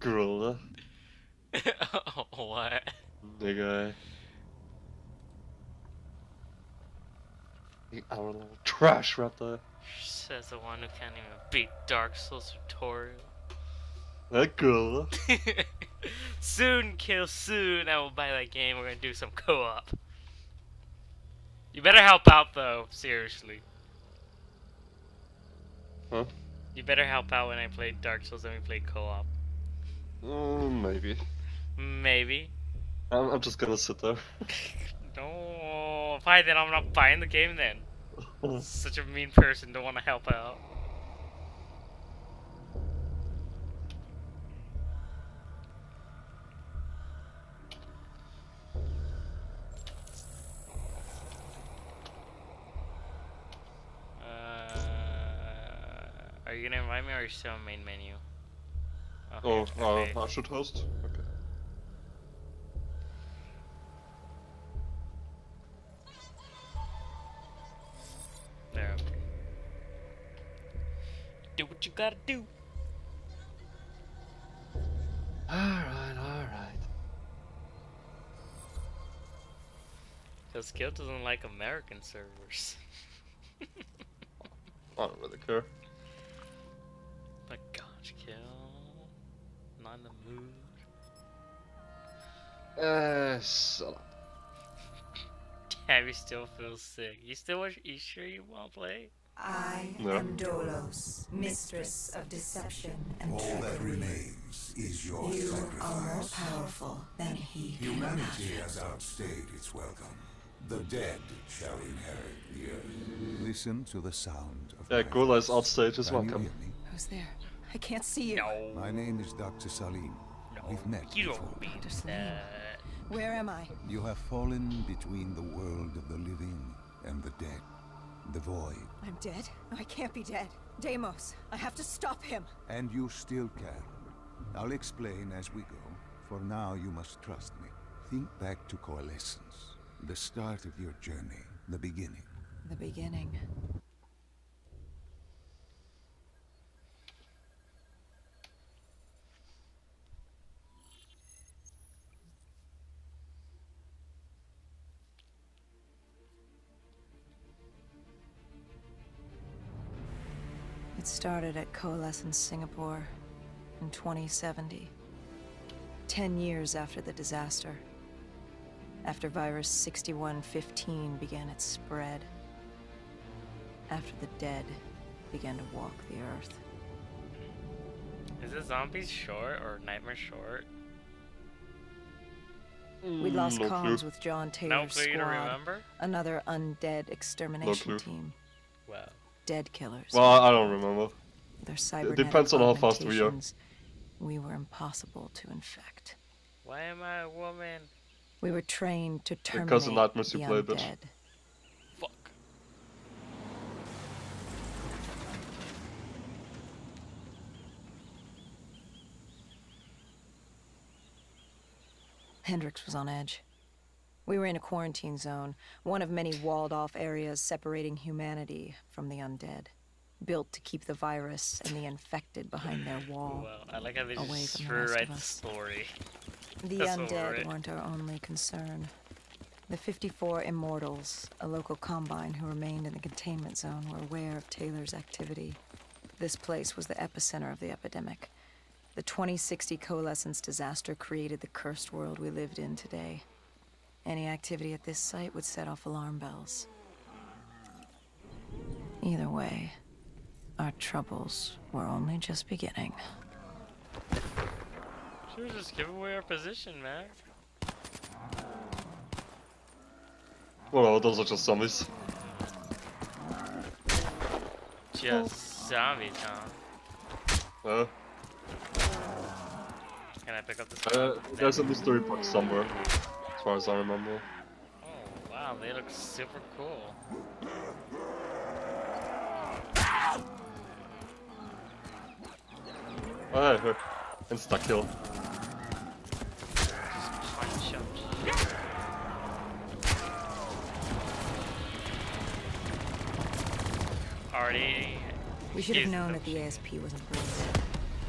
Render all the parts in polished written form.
Gorilla. What? Nigga. Our little trash raptor. Says the one who can't even beat Dark Souls tutorial. That gorilla. Soon, kill soon. I will buy that game. We're gonna do some co-op. You better help out though, seriously. Huh? You better help out when I play Dark Souls and we play co-op. Maybe. Maybe. I'm just gonna sit there. No, fine then. I'm not buying the game then. Such a mean person. Don't want to help out. Are you gonna invite me or are you still on main menu? Okay. I should host? Okay. There. Do what you gotta do. Alright. Because Guild doesn't like American servers. I don't really care. My gosh, Kill. Not in the mood. Shut up. Tabby still feels sick. You sure you wanna play? I am Dolos, mistress of deception and all trickery. that remains is your You sacrifice. are more powerful than he can Humanity imagine. has outstayed its welcome. The dead shall inherit the earth. Listen to the sound of Yeah, my Gorilla is voice. outstage as Can you welcome. hear me? Who's there? I can't see you. No. My name is Dr. Salim. We've met You before. don't mean Dr. Salim. that. Where am I? You have fallen between the world of the living and the dead. The void. I'm dead? No, I can't be dead. Deimos, I have to stop him. And you still can. I'll explain as we go. For now, you must trust me. Think back to Coalescence. The start of your journey. The beginning. The beginning. It started at Coalescence Singapore in 2070. 10 years after the disaster. After virus 6115 began its spread. After the dead began to walk the earth. Is it Zombies short or Nightmare short? We lost No comms clue. with John No Taylor's clue to squad. remember? Another undead extermination clue. team. Well, Dead killers. Well, I don't remember. Their cybernetic depends on how fast we are. augmentations, we were impossible to infect. why am I a woman? We were trained to terminate Because of nightmares the you play, undead. bitch. Fuck. Hendrix was on edge. We were in a quarantine zone, one of many walled-off areas separating humanity from the undead, built to keep the virus and the infected behind their wall. Well, I like how they Away just from the rest of rewrite the us. story. The That's undead alright. weren't our only concern. The 54 Immortals, a local combine who remained in the containment zone, were aware of Taylor's activity. This place was the epicenter of the epidemic. The 2060 Coalescence disaster created the cursed world we lived in today. Any activity at this site would set off alarm bells. Either way, our troubles were only just beginning. Should just give away our position, man. Well, those are just zombies. Just zombies, huh? Can I pick up this? There's a mystery box somewhere, as far as I remember. Oh, wow, they look super cool. Oh, hey, insta-kill. Punch 'em. Already. We should have used known them. that the ASP wasn't brilliant.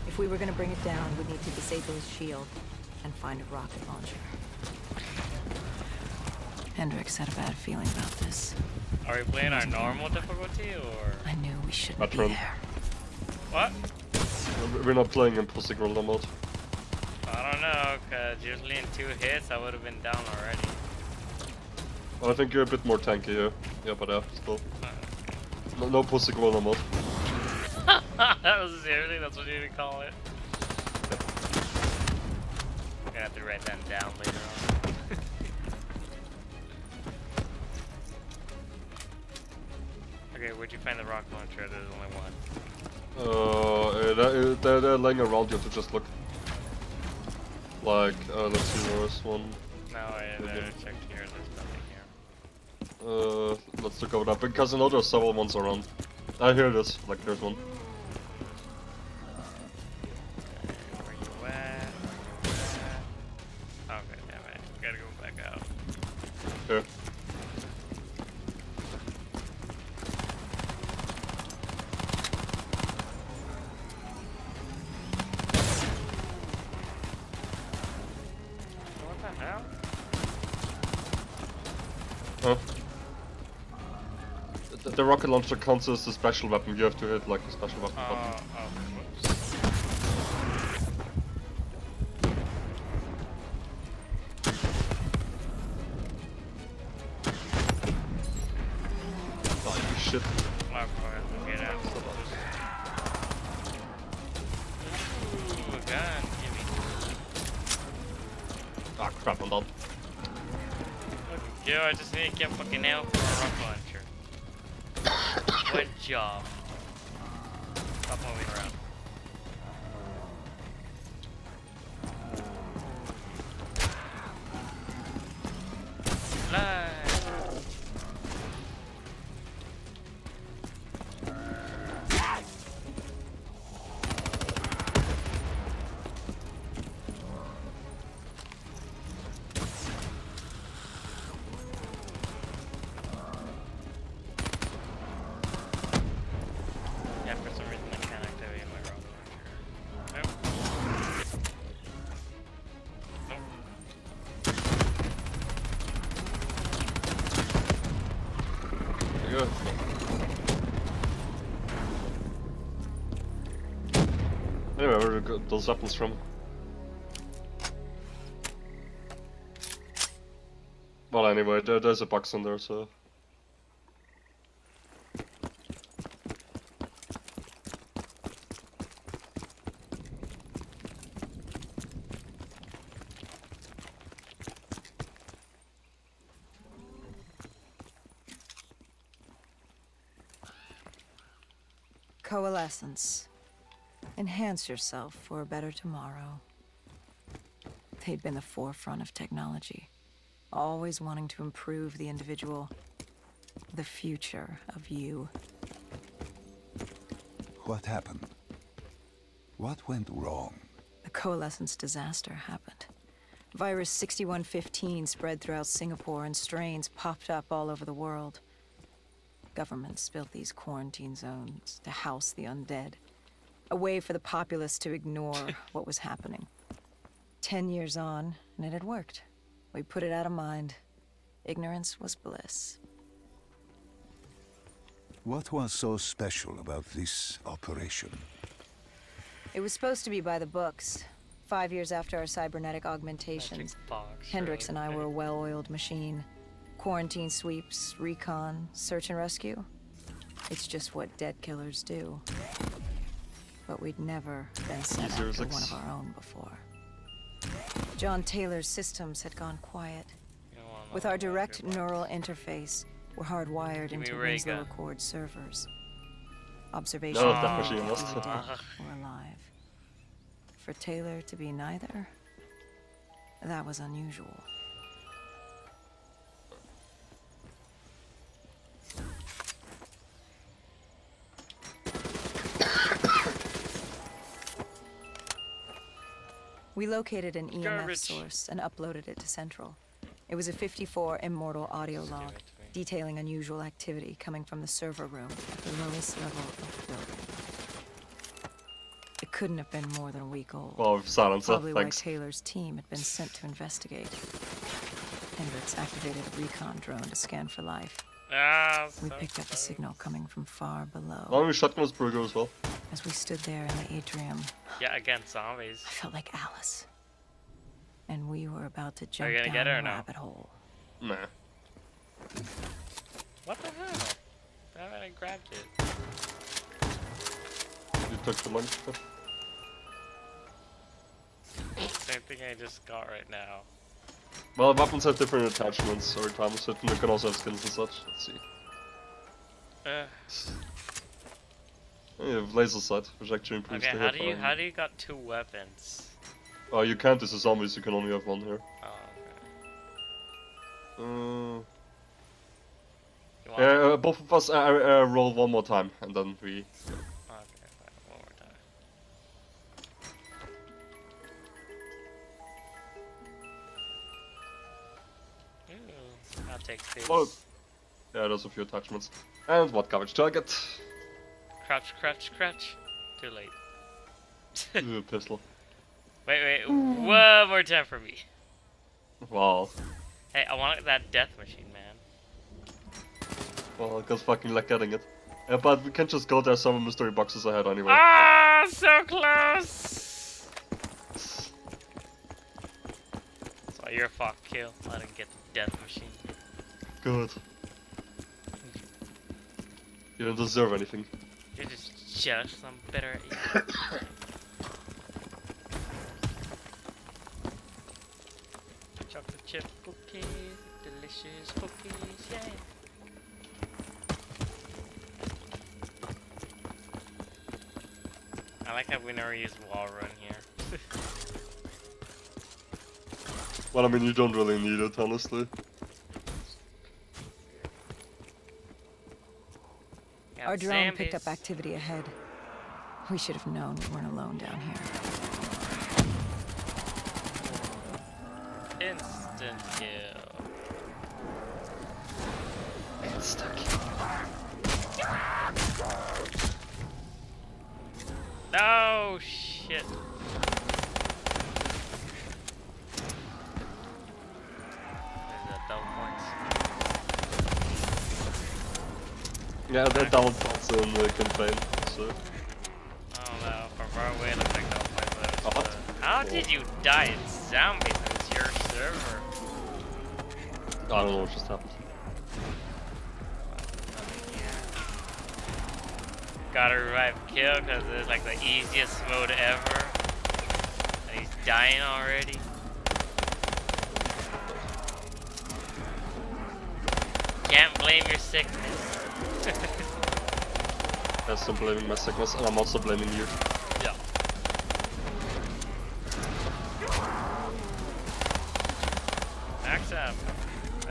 If we were gonna bring it down, we'd need to disable his shield and find a rocket launcher. Hendricks had a bad feeling about this. Are we playing our normal difficulty or? I knew we shouldn't be Patron. there. What? We're not playing in post-signal mode. I don't know, cause usually in 2 hits I would have been down already. Well, I think you're a bit more tanky here. Yeah, but still. No post-signal mode. That was seriously, that's what you would call it. I'm gonna have to write that down later on. Okay, where'd you find the rocket launcher? There's only one. They're laying around. You have to just look. Like, let's see, where's one? No, I checked here. There's nothing here. Let's look over that because I know there's several ones around. I hear this. Like, there's one. Where you at? Okay, damn it. We gotta go back out. Here. What the hell? Huh? The rocket launcher counts as a special weapon. You have to hit like a special weapon button. Whoops. Oh, you shit. Get out. Ooh, a gun. Give me. Ah, crap, I'm done. Yo, I just need to get fucking out for a rocket launcher. Good job. Stop moving around. Fly. Yeah, for some reason I can't activate my rocket launcher. Nope. There you go. Anyway, where did those weapons from? Well, anyway, there's a box in there, so. Coalescence. Enhance yourself for a better tomorrow. They'd been the forefront of technology, always wanting to improve the individual, the future of you. What happened? What went wrong? The Coalescence disaster happened. Virus 6115 spread throughout Singapore and strains popped up all over the world. Governments built these quarantine zones to house the undead. A way for the populace to ignore what was happening. 10 years on, and it had worked. We put it out of mind. Ignorance was bliss. What was so special about this operation? It was supposed to be by the books. 5 years after our cybernetic augmentations, Hendricks and I were a well-oiled machine. Quarantine sweeps, recon, search and rescue. It's just what dead killers do. But we'd never been sent after one of our own before. John Taylor's systems had gone quiet. With our direct neural interface, we're hardwired into Winslow Accord servers. Observation No, of that people machine was. to be dead or alive. For Taylor to be neither, that was unusual. We located an EMF source and uploaded it to Central. It was a 54 immortal audio log detailing unusual activity coming from the server room at the lowest level of the building. The couldn't have been more than a week old. Well, silencer, Probably why thanks. Taylor's team had been sent to investigate. Hendricks activated a recon drone to scan for life. Ah, We so picked up a close. signal coming from far below. Well, shotgun was pretty good as well. As we stood there in the atrium, Yeah, against zombies. I felt like Alice. And we were about to Are jump you gonna down get her a or no? rabbit hole. Nah. What the hell? I haven't grabbed it. You took the money. Same thing I just got right now. Well, weapons have different attachments over time, so they can also have skins and such. Let's see. You have laser sight, which actually improves Okay, the hit. how do you got 2 weapons? Oh, you can't. This is zombies. You can only have one here. Oh, Uh, okay. You want yeah, both of us roll one more time, and then we. Okay, fine. One more time. Ooh, I'll take this. Oh. Yeah, there's a few attachments. And what garbage target? Crouch, crouch, crouch. Too late. Pistol. Wait, one more time for me. Wow. Hey, I want that death machine, man. Well, I got fucking luck getting it. Yeah, but we can just go there. Some mystery boxes ahead anyway. Ah, so close! So you're a fuck kill. I didn't get the death machine. Good. You don't deserve anything. You're just jealous. I'm better at you. Chocolate chip cookies, delicious cookies, yeah. I like how we never use wall run here. Well, I mean, you don't really need it, honestly. Got Our drone picked up zombies. activity ahead. We should have known we weren't alone down here. Instant kill. Stuck. No shit. There's a double points. Yeah, they're double points in the campaign, so. Oh no, from far away it looks like double points. But it was Oh, just how did you die in zombies? It was your server. I don't know what just happened. Gotta revive kill because it's like the easiest mode ever. And he's dying already. Can't blame your sickness. Yes, I'm blaming my sickness, and I'm also blaming you. Yeah. Max up.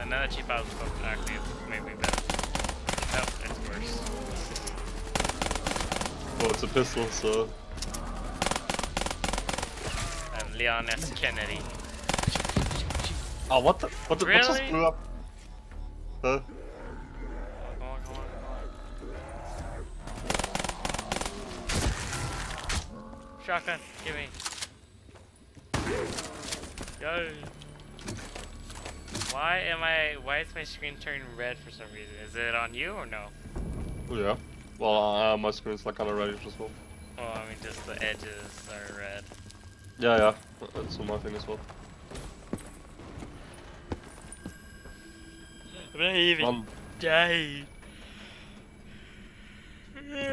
Another cheap out actually maybe better. Nope, it's worse. Well, it's a pistol, so. And Leon S. Kennedy. Oh, what the? What just Really? blew up? Huh? Come on, come on, come on. Shotgun, give me. Go. Why is my screen turning red for some reason? Is it on you or no? Oh, yeah. Well, my screen's like kind of reddish as well. Oh, I mean just the edges are red. Yeah, yeah. That's on my thing as well. I'm not even Run, died.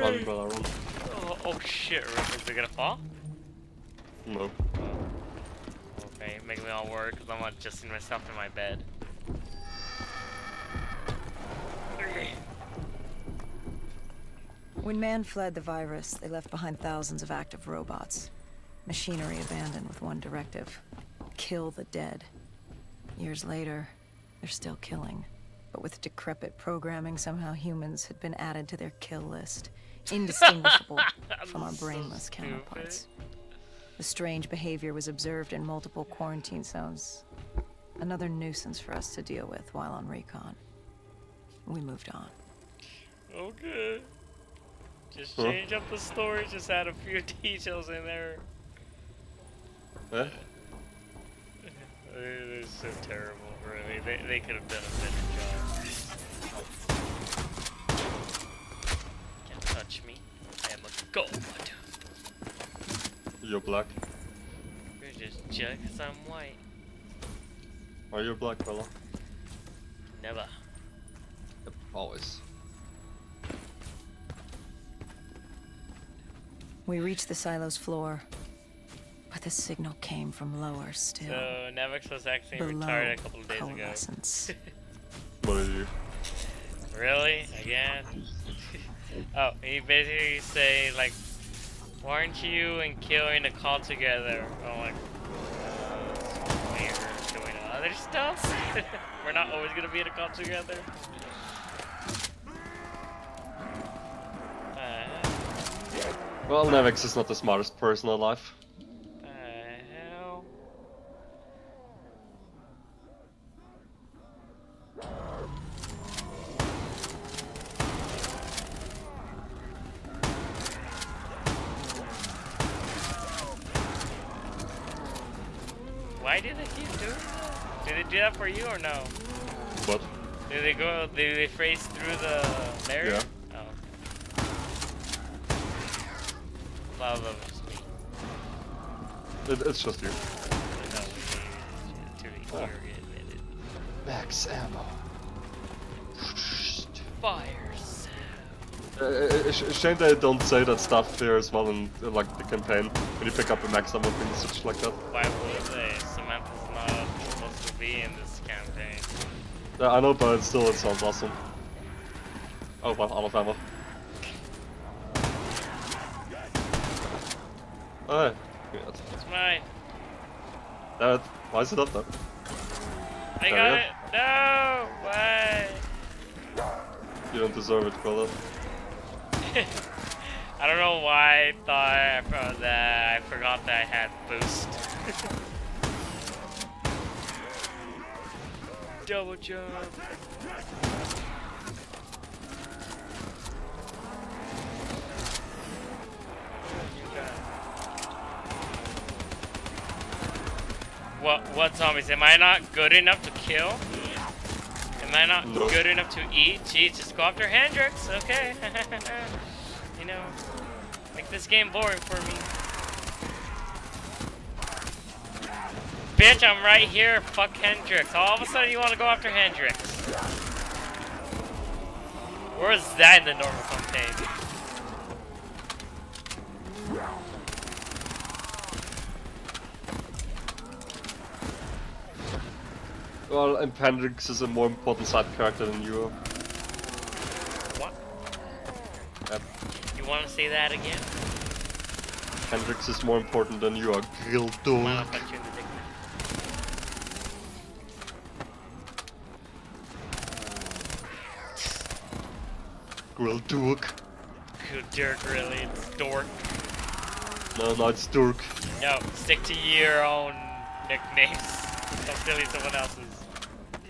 run, brother, run. Oh shit, is it gonna fall? No. Okay, make me all work because I'm adjusting myself in my bed. When man fled the virus, they left behind thousands of active robots. Machinery abandoned with one directive: kill the dead. Years later, they're still killing. But with decrepit programming, somehow humans had been added to their kill list, indistinguishable from our brainless counterparts. The strange behavior was observed in multiple quarantine zones. Another nuisance for us to deal with while on recon. We moved on. Okay. Just change up the story, just add a few details in there. Eh? It is so terrible, really. They could have done a better job. Can't touch me. I am a god. You're black. You're just jealous 'cause I'm white. Are you a black fella? Never. Yep, always. We reached the silo's floor, but the signal came from lower still. So Nevix was actually below retired a couple of days ago. coalescence. What are you? Really? Again? Oh, he basically say like, why aren't you and Kill in a call together? I'm like, we're doing other stuff? We're not always gonna be in a call together? Well, Nevix is not the smartest person alive. Hell? Why did they keep doing that? Did they do that for you or no? What? Did they phrase through the barrier? Yeah. Love of it's me. It's just you. Oh. Max ammo. Fires. Shame they don't say that stuff here as well in like the campaign when you pick up a max ammo thing and such like that. Why would they? Samantha's not supposed to be in this campaign. Yeah, I know, but still it sounds awesome. Oh well, out of ammo. Oh, yeah. It's mine. Why is it up there? I got it. No! Why? You don't deserve it, brother. I don't know why I thought that I forgot that I had boost. Double jump. What zombies? Am I not good enough to kill? Am I not good enough to eat? Jeez, just go after Hendrix, okay? You know, make this game boring for me. Bitch, I'm right here. Fuck Hendrix. All of a sudden you want to go after Hendrix. Where is that in the normal campaign? Well, and Hendrix is a more important side character than you are. What? Yep. You want to say that again? Hendrix is more important than you are, Grill Come on, I'll Dog. punch you in the dick. Grill Dog. Good Dirk, really. It's Dork. No, it's Dirk. No, stick to your own nicknames. Don't steal someone else's.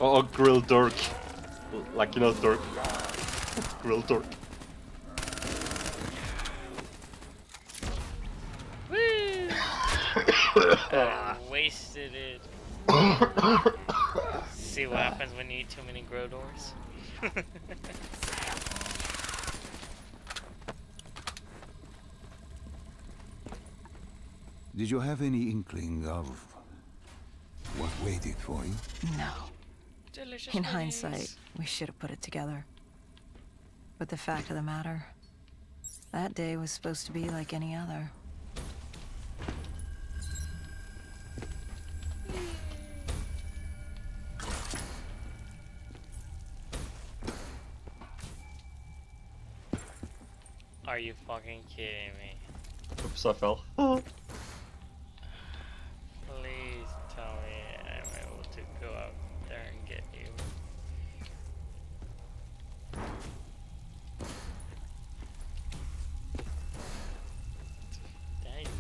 Oh, Grill Dirk. Like, you know, Dirk. Grill Dirk. Woo! I wasted it. See what happens when you eat too many grow doors. Did you have any inkling of what waited for you? No. Delicious In minis. hindsight, we should have put it together. But the fact of the matter, that day was supposed to be like any other. Are you fucking kidding me? Oops, I fell. Please tell me I'm able to go out there and get you.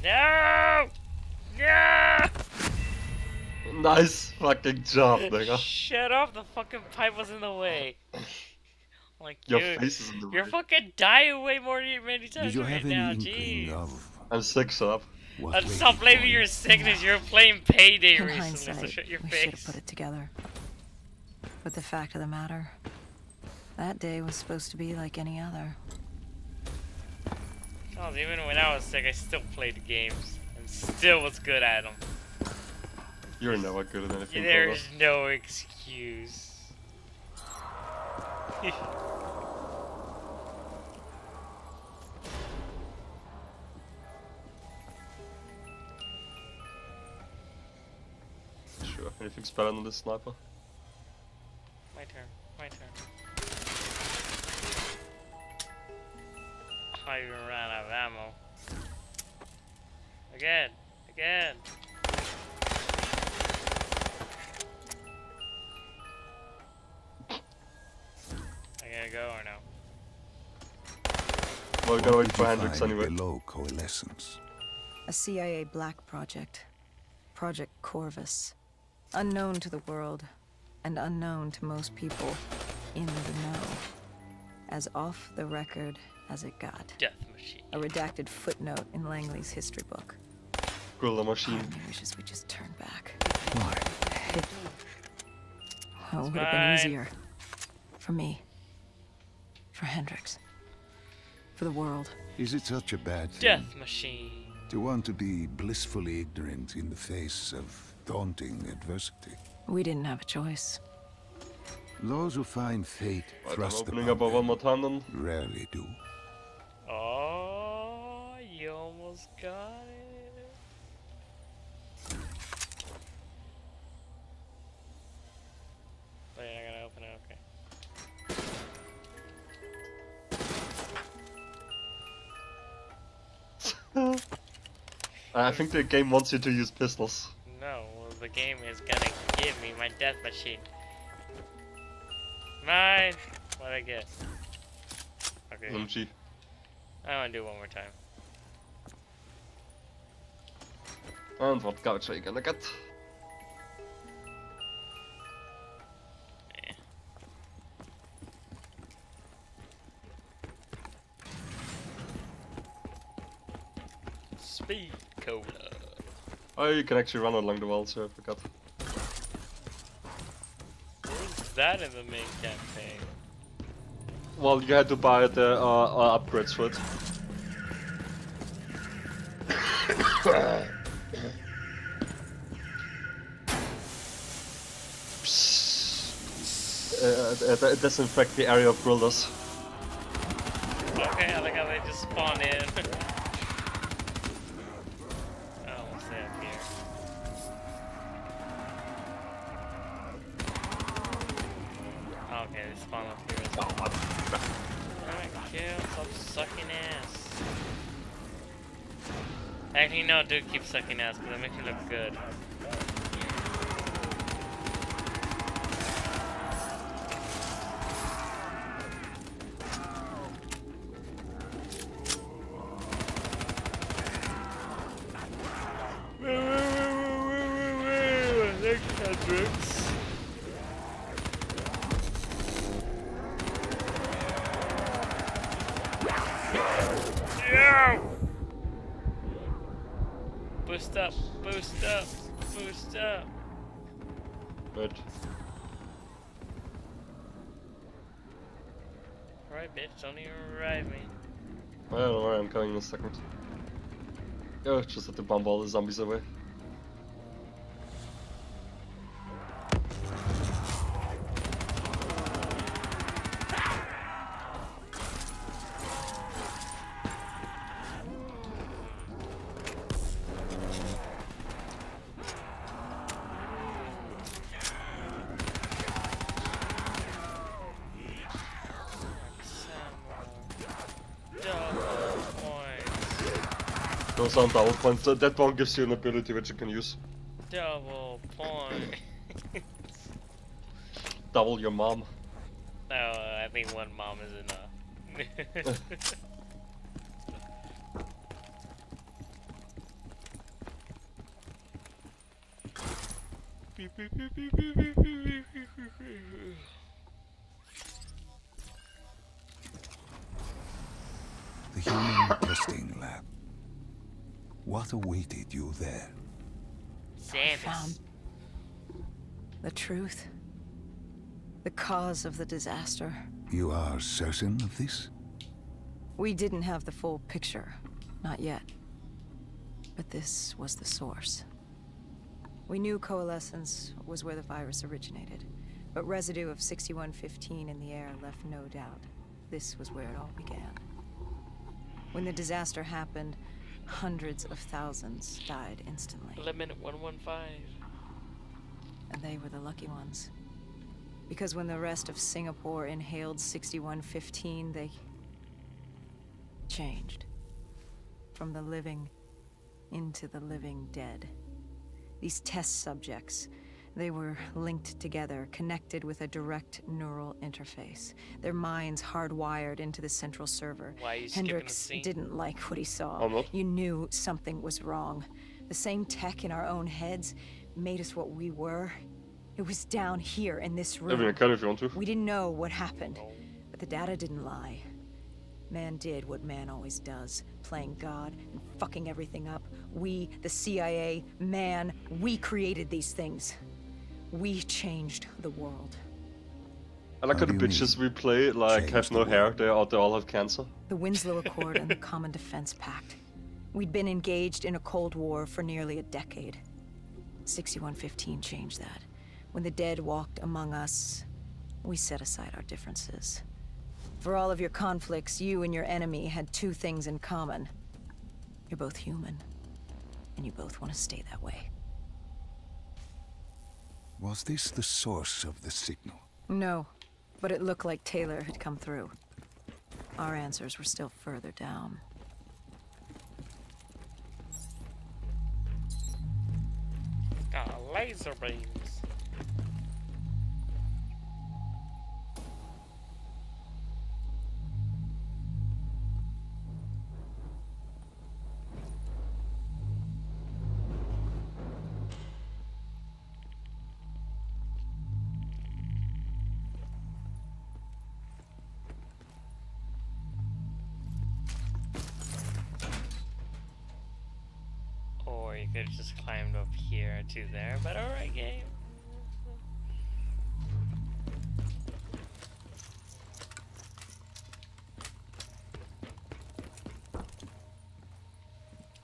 No! No! Nice fucking job, nigga. Shut up, the fucking pipe was in the way. Like, Your dude, face is in the you're way. fucking dying way more many Did times you right have now, any inkling jeez. of I'm sick, shut up. what Let's stop waited blaming for your you? sickness, you're playing Payday In recently, so hindsight, shut your we should have face. put it together. But the fact of the matter, that day was supposed to be like any other. Oh, even when I was sick, I still played the games. And still was good at them. You're never good at anything. There's no excuse. Sure, anything's better than this sniper. My turn, my turn. I even ran out of ammo. Again, again. I gotta go or no? Well, we gotta What wait did for you Hendrix find anyway. below Coalescence? A CIA black project. Project Corvus. Unknown to the world, and unknown to most people in the know. As off the record as it got. Death machine. A redacted footnote in Langley's history book. Gorilla machine. Part of me wishes we just turned back. Why? It would have been easier. For me. For Hendrix. For the world. Is it such a bad thing Death machine. to want to be blissfully ignorant in the face of daunting adversity? We didn't have a choice. Those who find fate Right, I'm thrust opening upon up one them more time then. rarely do. Oh, you almost got it. Wait, I gotta open it, okay. I think the game wants you to use pistols. No, well, the game is gonna give me my death machine. Mine! What'd I get? Okay, MG. I wanna do it one more time. And what couch are you gonna get? Speed cola. Oh, you can actually run along the wall, so I forgot. Where's that in the main campaign? Well, you had to buy the upgrades for it. Disinfect the area of gorillas. Okay, I like how they just spawn in. Oh, what's that up here? Okay, they spawn up here as well. Alright, kill, stop sucking ass. Actually, no, dude, keep sucking ass, because it makes you look good. Thanks, Hendrix. Yeah! Boost up, boost up, boost up. Good. Alright, bitch, don't even revive me. Well, don't worry, I'm coming in a second. Yo, just have to bomb all the zombies away. Double points. Those aren't double points. That one gives you an ability which you can use. Double point. Double your mom. No, I think one mom is enough. The human testing lab. What awaited you there? I found the truth. The cause of the disaster. You are certain of this? We didn't have the full picture. Not yet. But this was the source. We knew coalescence was where the virus originated, but residue of 6115 in the air left no doubt. This was where it all began. When the disaster happened, hundreds of thousands died instantly. Limit 115. And they were the lucky ones. Because when the rest of Singapore inhaled 6115, they changed. From the living into the living dead. These test subjects, they were linked together, connected with a direct neural interface. Their minds hardwired into the central server. Why are you skipping the Hendricks scene? didn't like what he saw. Oh, no. You knew something was wrong. The same tech in our own heads made us what we were. It was down here in this room. Even can if you want to. We didn't know what happened, but the data didn't lie. Man did what man always does, playing God and fucking everything up. We, the CIA, man, we created these things. We changed the world. I like how the How do you bitches mean, we play like change have the no hair. world? They all have cancer. The Winslow Accord and the Common Defense Pact. We'd been engaged in a Cold War for nearly a decade. 6115 changed that. When the dead walked among us, we set aside our differences. For all of your conflicts, you and your enemy had two things in common. You're both human, and you both want to stay that way. Was this the source of the signal? No, but it looked like Taylor had come through. Our answers were still further down. Laser beams. Or you could have just climbed up here to there, but alright, game.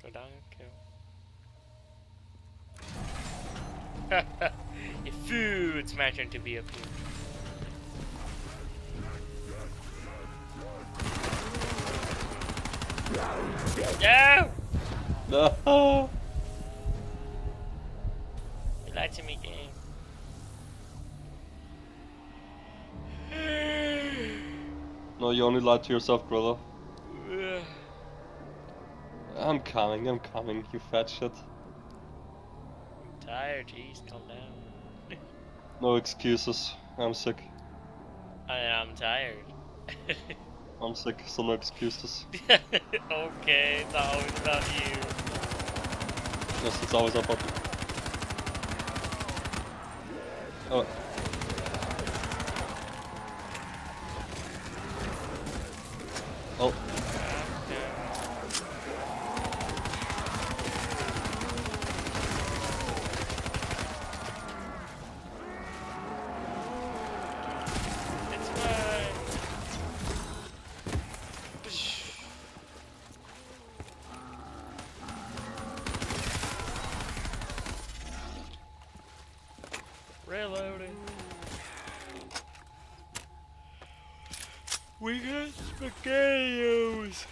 Go down and kill. Your food's my turn to be up here. No! No. You lied to me, game. No, you only lied to yourself, brother. I'm coming, you fat shit. I'm tired, jeez, calm down. No excuses. I'm sick. I'm tired. I'm sick, so no excuses. Okay, it's always about you. Yes, it's always about you. Oh. Oh. It's fine. Reloading. We got spaghettios.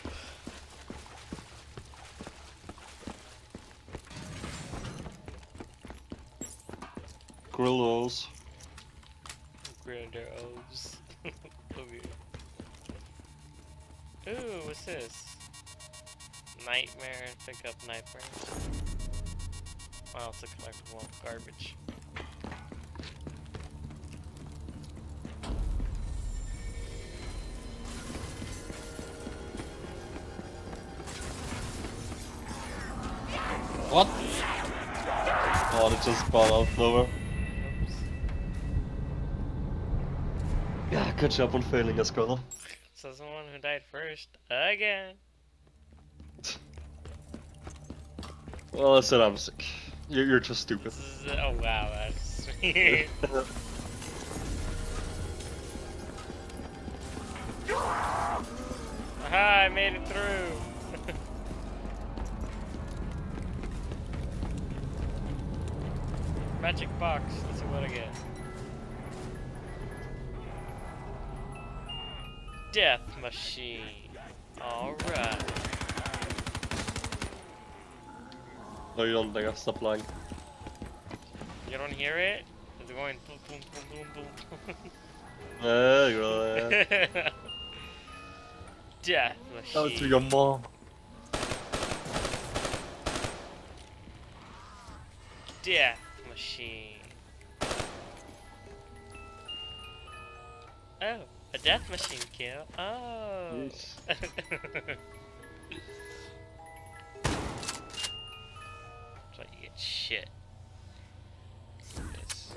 Grillos. Granderos. Okay. Ooh, what's this? Nightmare. Pick up nightmare. Wow, it's a collectible. Garbage. What? Oh, it just spawned out of nowhere. Oops. Yeah, good job on failing, Escola. was the one who died first. Again. Well, I said I'm sick. You're just stupid. Oh wow, that's sweet. Aha, I made it through. Magic box. Let's see what I get. Death machine. Alright. No, you don't think I stop lying. You don't hear it? It's going boom, boom, boom, boom, boom. There you go, yeah. Death machine. That was to your mom. Death machine. Oh, a death machine kill. Oh. Yes. So you get shit. Yes.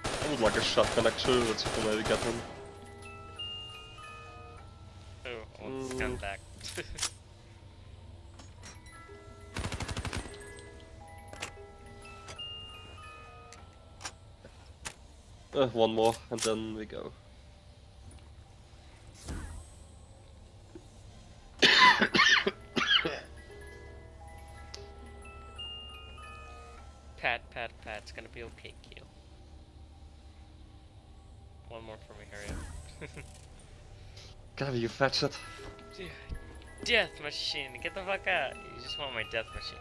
I would like a shotgun actually, let's see if I maybe get one. Oh, let's come back. One more, and then we go. Pat, pat, pat, it's gonna be okay, Keel. One more for me, hurry up. Gotta you fetch it. Death machine, get the fuck out. You just want my death machine.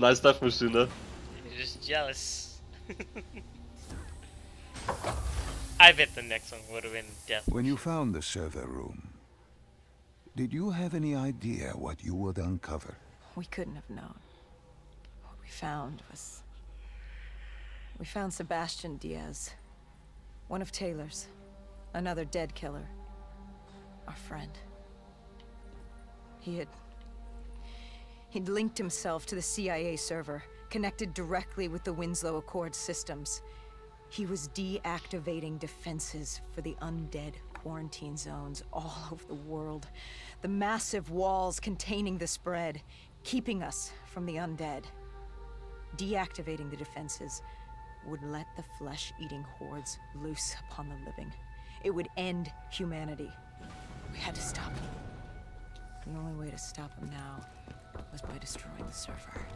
Nice death machine though. You're just jealous. I bet the next one would have been death. When you found the server room, did you have any idea what you would uncover? We couldn't have known. What we found was... We found Sebastian Diaz. One of Taylor's. Another dead killer. Our friend. He'd linked himself to the CIA server, connected directly with the Winslow Accord systems. He was deactivating defenses for the undead quarantine zones all over the world. The massive walls containing the spread, keeping us from the undead. Deactivating the defenses would let the flesh-eating hordes loose upon the living. It would end humanity. We had to stop him. The only way to stop him now was by destroying the server.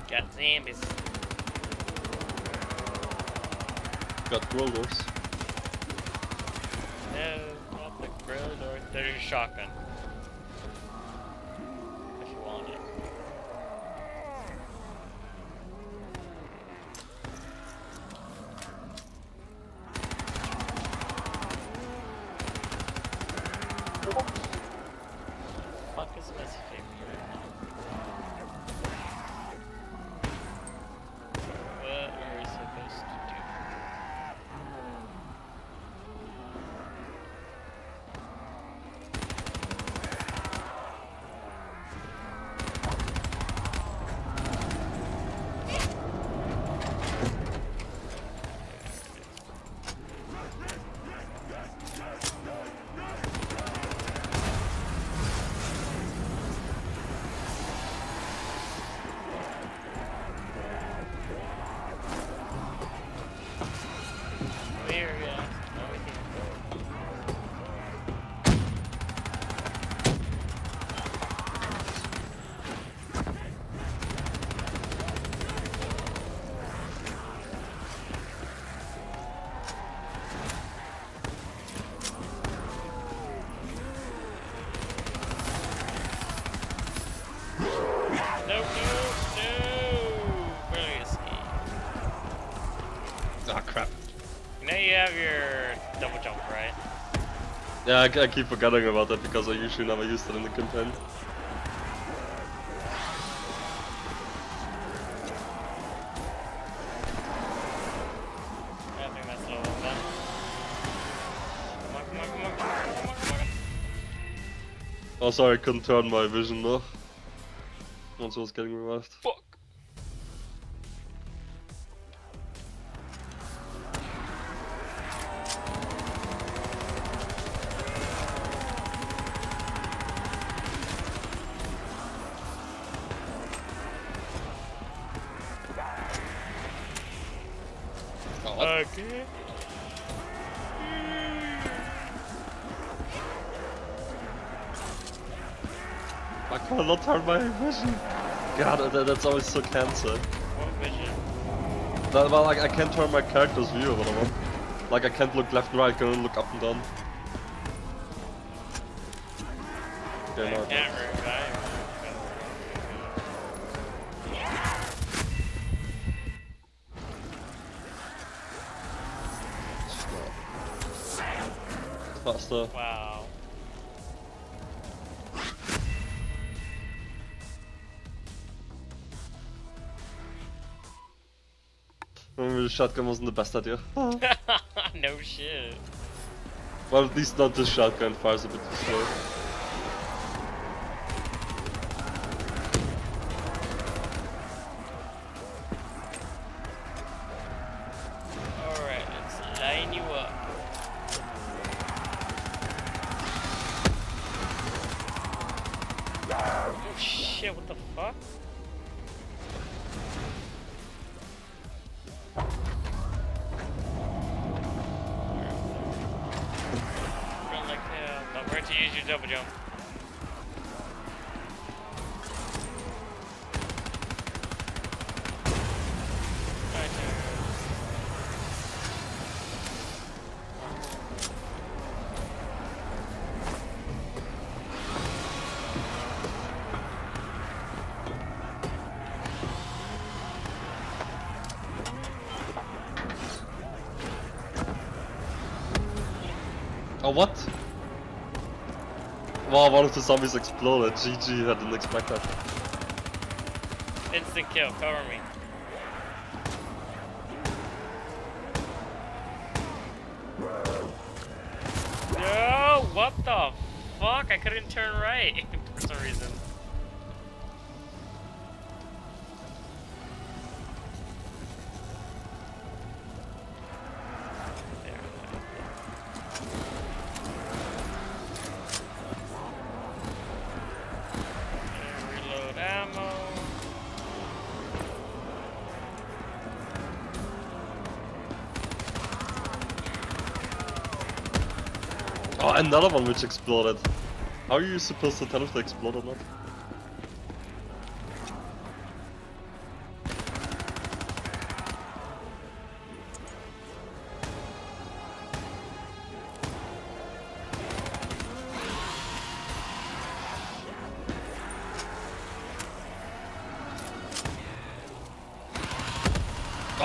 Got zombies. Got growlers. No, not the grill door. There's a shotgun. If you want it. Fuck is messaging me right now? What are we supposed to do? Here, yeah. Over here. No, no, no! Barely escaped. Ah, crap. You know you have your double jump, right? Yeah, I keep forgetting about that because I usually never use it in the campaign. I think that's all of them. Come on, come on, come on, come on, come on, come on. Oh, sorry, I couldn't turn my vision though. Once I was getting revived. Fuck! Okay. I cannot turn my vision. God, that's always so cancer. What vision? Well, like, I can't turn my character's view or whatever. Like, I can't look left and right, I can only look up and down. Okay, I no, can't revive. faster. Wow. Maybe the shotgun wasn't the best idea. No shit. Well, at least not this shotgun, fires a bit too slow. Alright, let's line you up. Oh shit, what the fuck? Run like hell. Not where to use your double jump. Right there. Oh, what? Wow, one of the zombies exploded. GG, I didn't expect that. Instant kill, cover me. No, what the fuck? I couldn't turn right for some reason. Reload ammo. Oh, another one which exploded. How are you supposed to tell if they explode or not?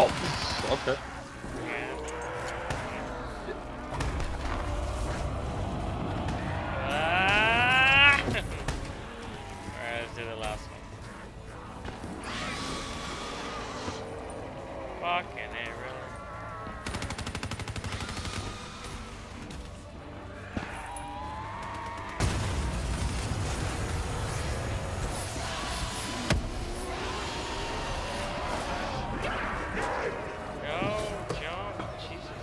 Oh, okay. Ah! Alright, let's do the last one. Fucking A, really? No, jump, Jesus.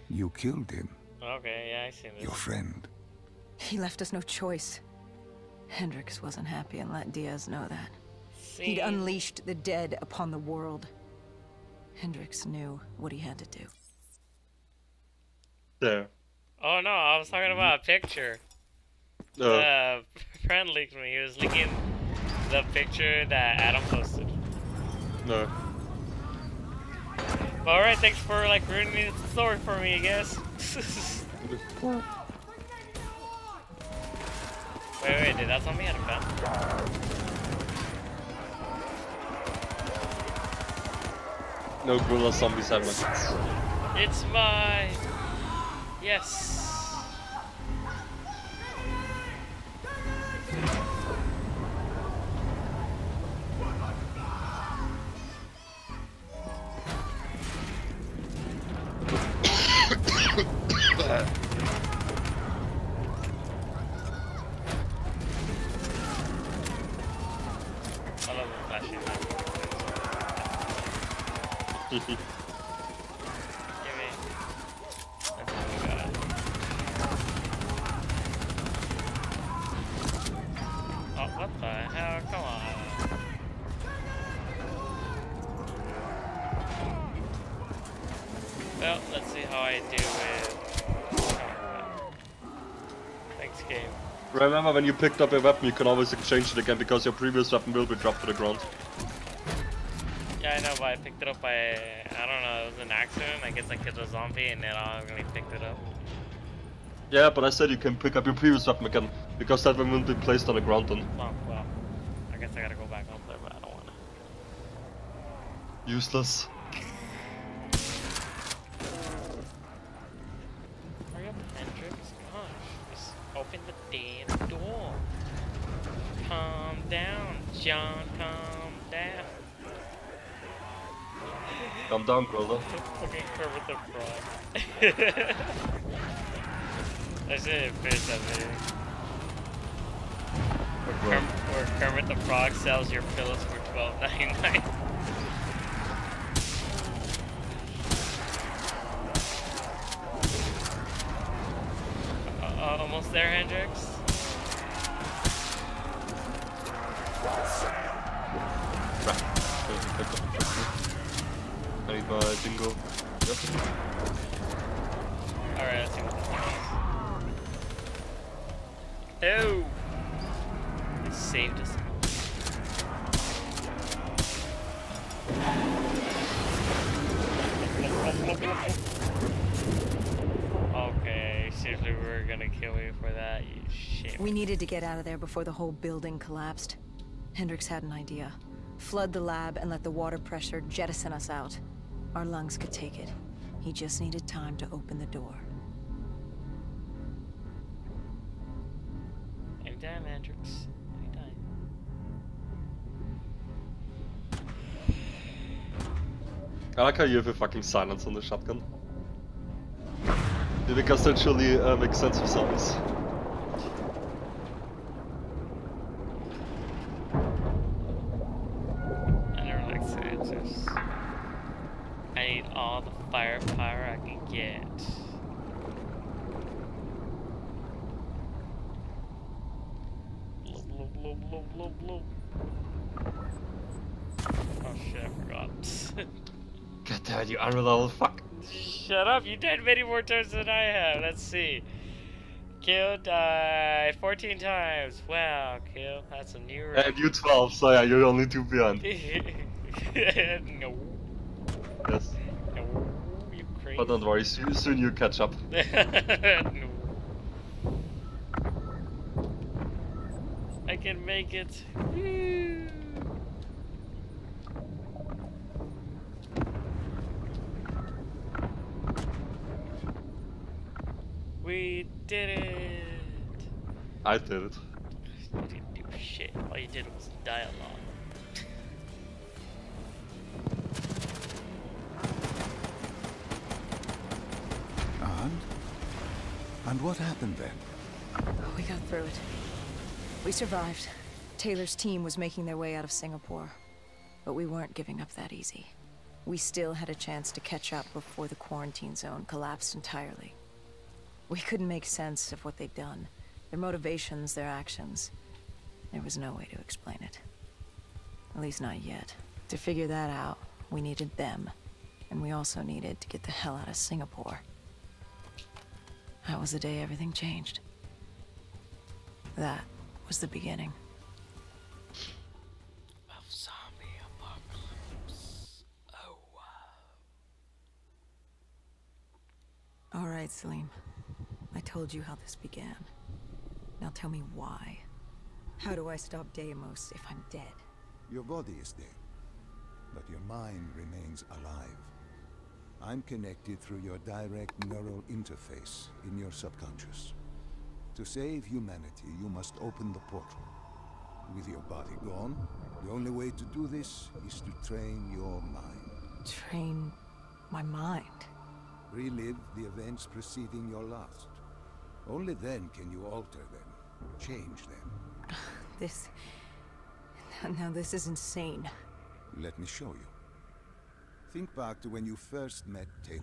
You killed him, Okay, yeah, I see this. your friend. He left us no choice. Hendricks wasn't happy and let Diaz know that. He'd See? unleashed the dead upon the world. Hendricks knew what he had to do. There. Oh no, I was talking about a picture. Friend leaked me. He was leaking the picture that Adam posted. No. Alright, thanks for like ruining the story for me, I guess. Wait, did that zombie have a gun? No gorilla zombies have weapons. It's mine! Yes! Give me. That's all we got. Oh, what the hell? Come on. Well, let's see how I do with. Thanks, game. Remember, when you picked up a weapon, you can always exchange it again because your previous weapon will be dropped to the ground. Yeah, I know, but I picked it up by, I don't know, it was an accident. I guess I killed a zombie and then I picked it up. Yeah, but I said you can pick up your previous weapon again because that one won't be placed on the ground then. Oh, well, I guess I gotta go back up there, but I don't wanna. Useless. Hurry up, Hendrix. Gosh, just open the damn door. Calm down, John, calm down. Calm down, Grolda. Fucking Kermit the Frog. I should finish that video. Where Kermit the Frog sells your pillows for $12.99. Almost there, Hendrix. I need my dingo. Yep. Alright, let's see what this one is. Oh! It saved us. Okay, seriously, we were gonna kill me for that, you shit. We needed to get out of there before the whole building collapsed. Hendrix had an idea. Flood the lab and let the water pressure jettison us out. Our lungs could take it. He just needed time to open the door. Anytime, Hendrix. Anytime. I like how you have a fucking silence on the shotgun. Because that actually makes sense for zombies. I never like to say it, just... I need all the firepower I can get. Bloop, bloop, bloop, bloop, bloop, bloop. Oh shit, I forgot. God damn it, you unreliable fuck. Shut up, you died many more times than I have. Let's see. Kill died 14 times. Wow, kill. That's a new record. And you 12, so yeah, you're only 2 behind. No. Yes. No, you crazy. But don't worry, soon you catch up. No. I can make it. Woo. We did it! I did it. You didn't do shit. All you did was dialogue. And what happened then? We got through it. We survived. Taylor's team was making their way out of Singapore. But we weren't giving up that easy. We still had a chance to catch up before the quarantine zone collapsed entirely. We couldn't make sense of what they'd done. Their motivations, their actions. There was no way to explain it. At least not yet. To figure that out, we needed them. And we also needed to get the hell out of Singapore. That was the day everything changed. That was the beginning. Of zombie apocalypse. Oh wow. All right, Salim. I told you how this began. Now tell me why. How do I stop Deimos if I'm dead? Your body is dead, but your mind remains alive. I'm connected through your direct neural interface in your subconscious. To save humanity, you must open the portal. With your body gone, the only way to do this is to train your mind. Train my mind? Relive the events preceding your last. Only then can you alter them, change them. This... Now this is insane. Let me show you. Think back to when you first met Taylor.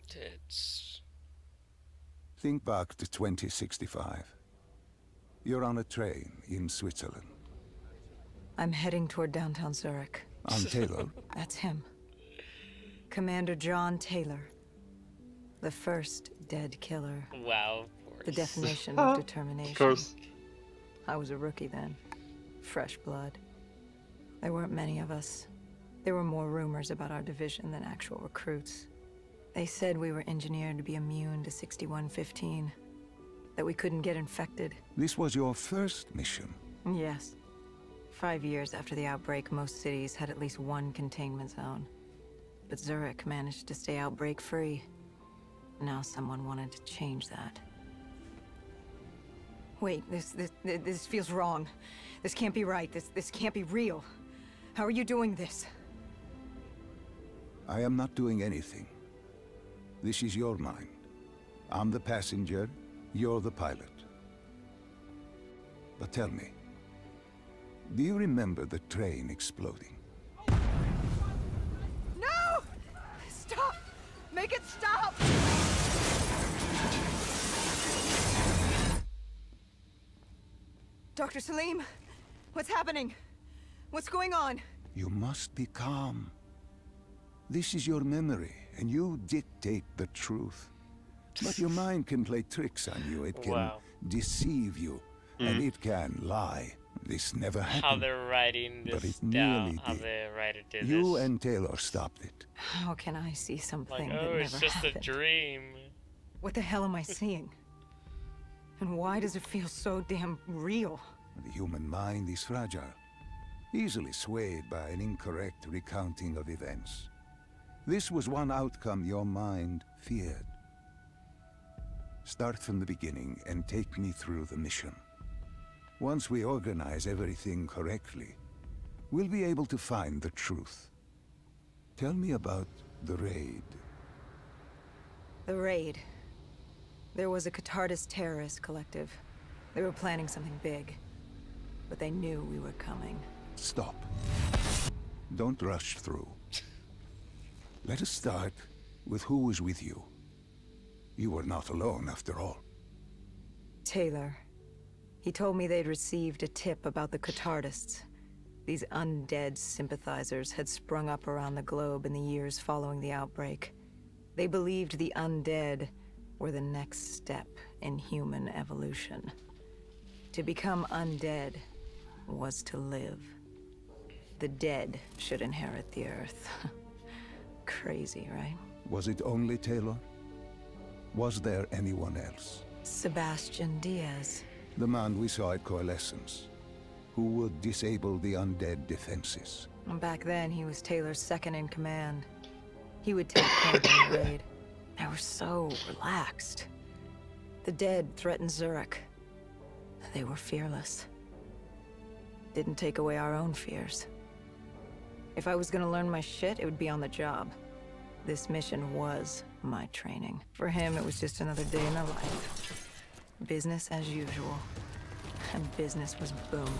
Tits. Think back to 2065. You're on a train in Switzerland. I'm heading toward downtown Zurich. On Taylor. That's him. Commander John Taylor. The first dead killer. Wow, of course. The definition of determination. Of course. I was a rookie then. Fresh blood. There weren't many of us. There were more rumors about our division than actual recruits. They said we were engineered to be immune to 6115. That we couldn't get infected. This was your first mission. Yes. 5 years after the outbreak, most cities had at least one containment zone. But Zurich managed to stay outbreak-free. Now someone wanted to change that. Wait, this feels wrong. This can't be right. This can't be real. How are you doing this? I am not doing anything. This is your mind. I'm the passenger, you're the pilot. But tell me, do you remember the train exploding? No! Stop! Make it stop! Dr. Salim, what's happening? What's going on? You must be calm. This is your memory, and you dictate the truth. But your mind can play tricks on you. It can deceive you, and it can lie. This never happened. How they're writing this but it down. nearly How did. the writer did You this. and Taylor stopped it. How can I see something Like, that oh, never it's just happened? a dream. What the hell am I seeing? And why does it feel so damn real? The human mind is fragile, easily swayed by an incorrect recounting of events. This was one outcome your mind feared. Start from the beginning and take me through the mission. Once we organize everything correctly, we'll be able to find the truth. Tell me about the raid. The raid. There was a Catardist terrorist collective. They were planning something big. But they knew we were coming. Stop. Don't rush through. Let us start with who was with you. You were not alone, after all. Taylor. He told me they'd received a tip about the Catardists. These undead sympathizers had sprung up around the globe in the years following the outbreak. They believed the undead were the next step in human evolution. To become undead was to live. The dead should inherit the earth. Crazy, right? Was it only Taylor? Was there anyone else? Sebastian Diaz. The man we saw at Coalescence, who would disable the undead defenses. Back then, he was Taylor's second in command. He would take point in the raid. They were so relaxed. The dead threatened Zurich. They were fearless. Didn't take away our own fears. If I was gonna learn my shit, it would be on the job. This mission was my training. For him, it was just another day in the life. Business as usual. And business was booming.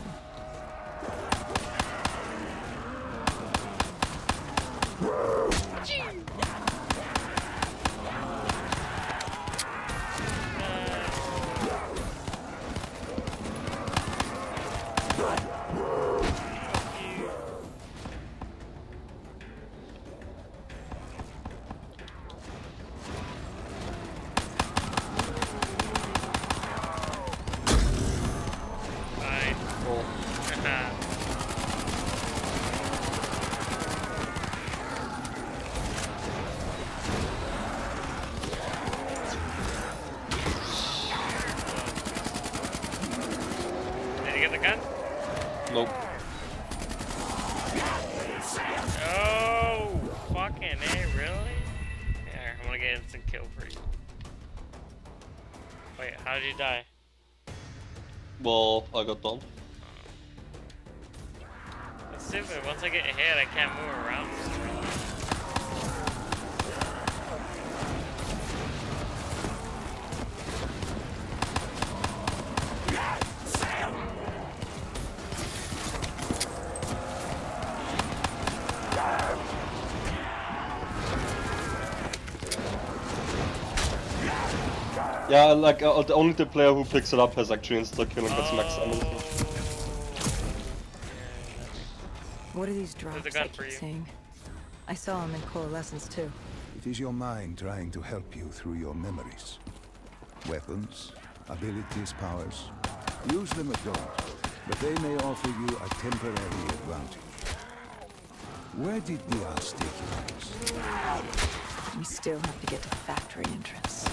Did you get the gun? Nope. Oh, fucking A, really? Here, I'm gonna get instant kill for you. Wait, how did you die? Well, I got done. That's stupid. Once I get hit, I can't move around. Yeah, like only the player who picks it up has actually insta-kill and gets max damage. What are these drops There's a gun I for keep you. seeing? I saw them in Coalescence too. It is your mind trying to help you through your memories. Weapons, abilities, powers. Use them or don't, but they may offer you a temporary advantage. Where did the odds take you? We still have to get to the factory entrance.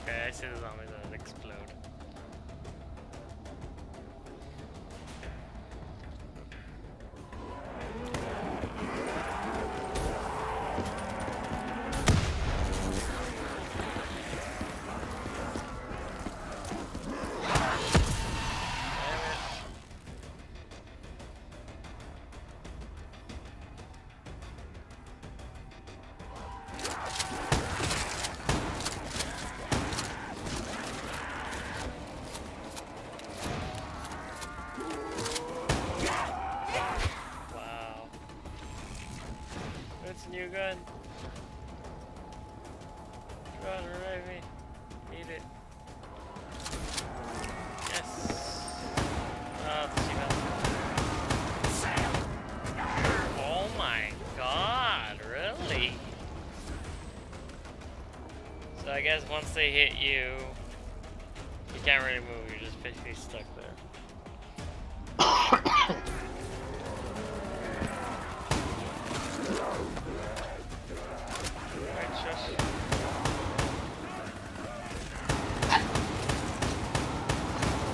Okay, I see the zombies that explode. New gun. Run, revive me. Need it. Yes. Oh my god, really? So I guess once they hit you, you can't really move, you're just basically stuck there.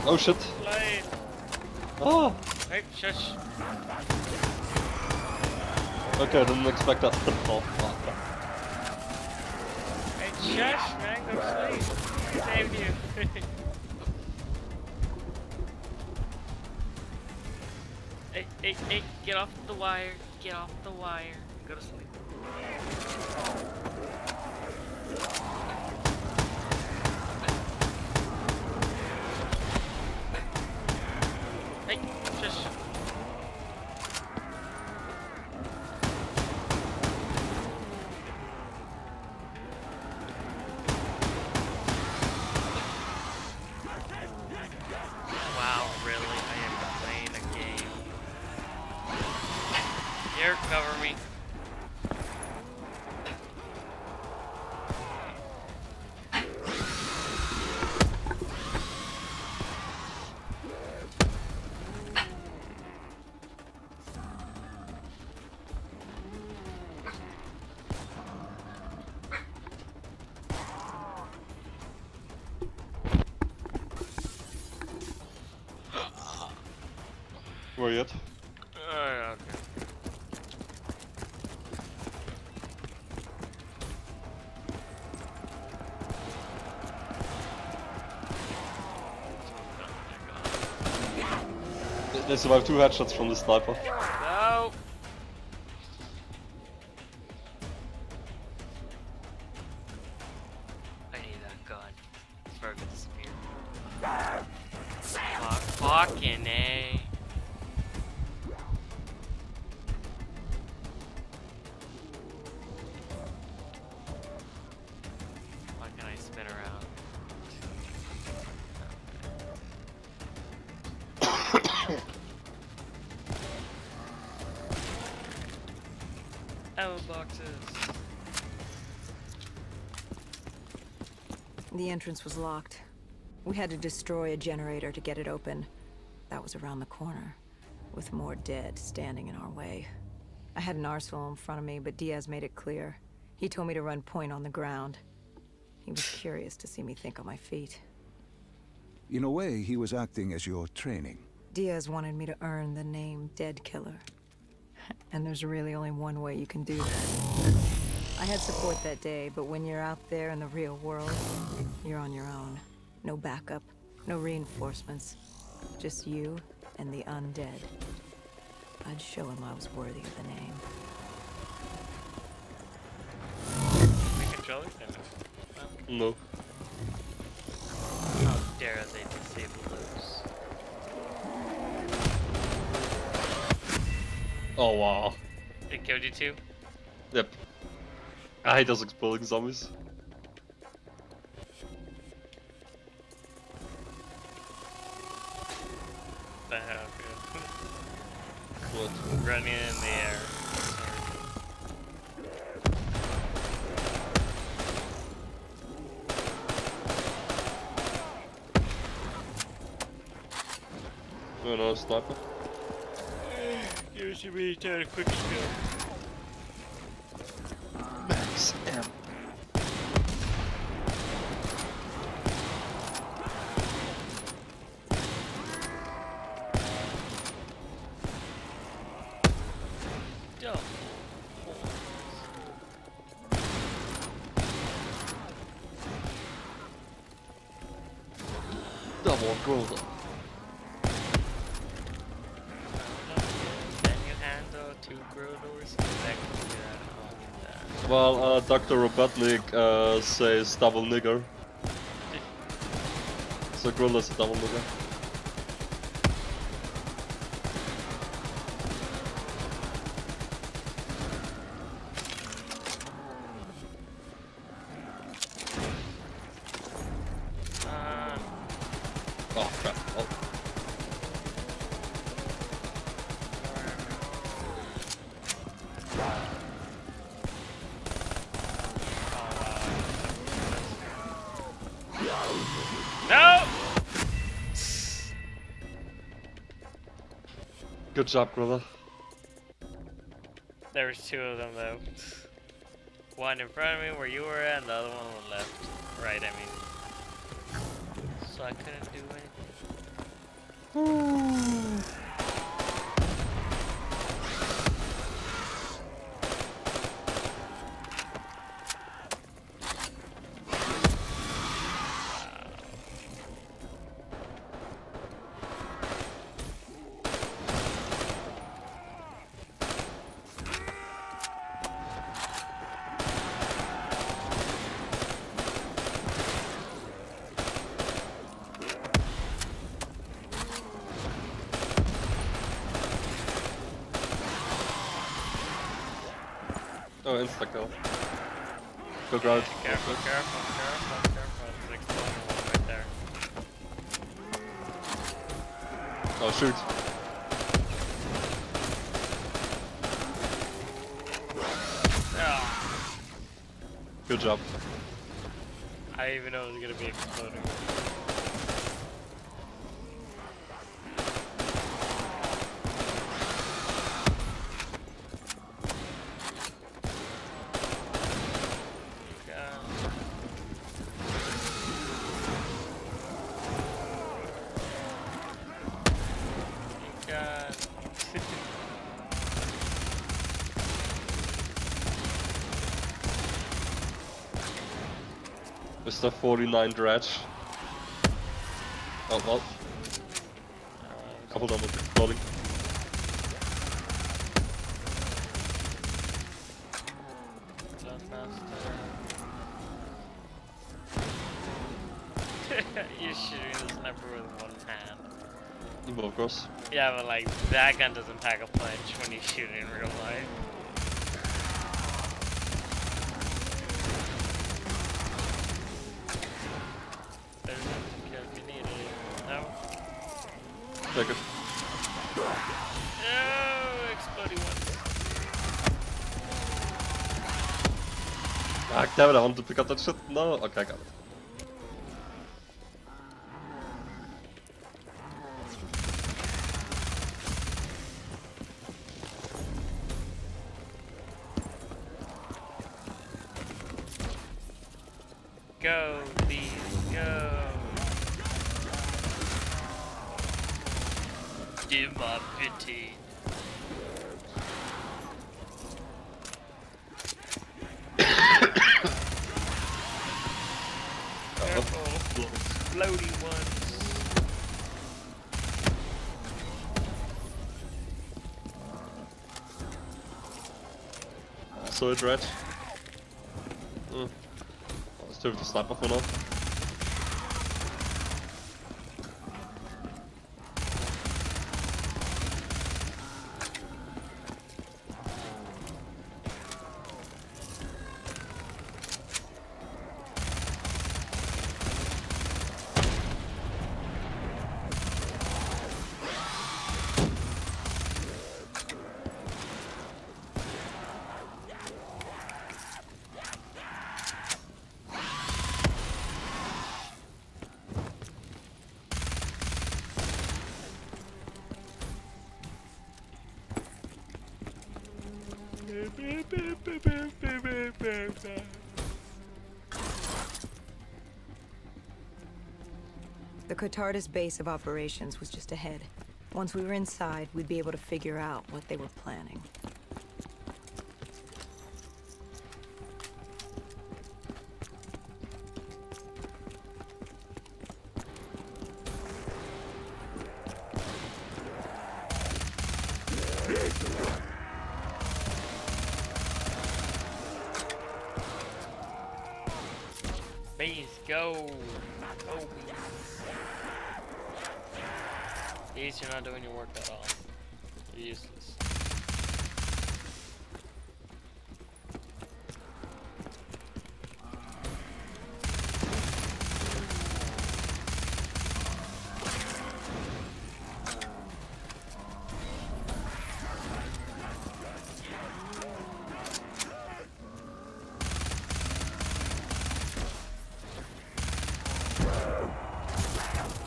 Oh shit. Slide. Oh! Hey, shush. Okay, I didn't expect that. Oh, fuck. Hey, shush, man, go sleep. I saved you. Hey, get off the wire. Get off the wire. Go to sleep. Hey, shush. Wow, really? I am playing a game. Here, cover me. Where you at? Okay. They survived 2 headshots from the sniper. No. I need that gun. It's very good to spear. Fucking A. Why can I spin around? Ammo boxes. The entrance was locked. We had to destroy a generator to get it open. that was around the corner, with more dead standing in our way. I had an arsenal in front of me, but Diaz made it clear. He told me to run point on the ground. He was curious to see me think on my feet. In a way, he was acting as your training. Diaz wanted me to earn the name Dead Killer. And there's really only one way you can do that. I had support that day, but when you're out there in the real world, you're on your own. No backup, no reinforcements. Just you and the undead. I'd show him I was worthy of the name. The controllers? No. How dare they disable those? Oh wow. It killed you too? Yep. I hate those exploding zombies. The hell, dude. What? Running in the air. Oh no, sniper. You should be doing a quick skill. Max M. Double golden. Can you handle 2 Grodors? Well, Dr. Robotnik says double nigger. So Gorilla's a double nigger. Oh crap. Oh. No! Good job, brother. There was 2 of them though. One in front of me where you were at, and the other one on the left. Right, I mean. So I couldn't do anything. Oh, insta kill. Go grab it. Careful, careful, careful, careful. There's an exploding one right there. Oh, shoot. Ah, Good job. I didn't even know it was gonna be exploding. Mr. 49 Dredge. Oh well. Couple of them exploding. You're shooting the sniper with one hand. Well, of course. Yeah, but like that gun doesn't pack a punch when you shoot it in real life. There's nothing to kill if you need it. No? Take it. No! Exploding ones. Ah, damn it, I wanted to pick up that shit. No, okay, I got it. go, please, go. Do my pity. Careful, floaty ones. So it red. Let's do the sniper for now. The Catardus base of operations was just ahead. Once we were inside, we'd be able to figure out what they were planning. Please go. Go. These, you're not doing your work at all. You're useless.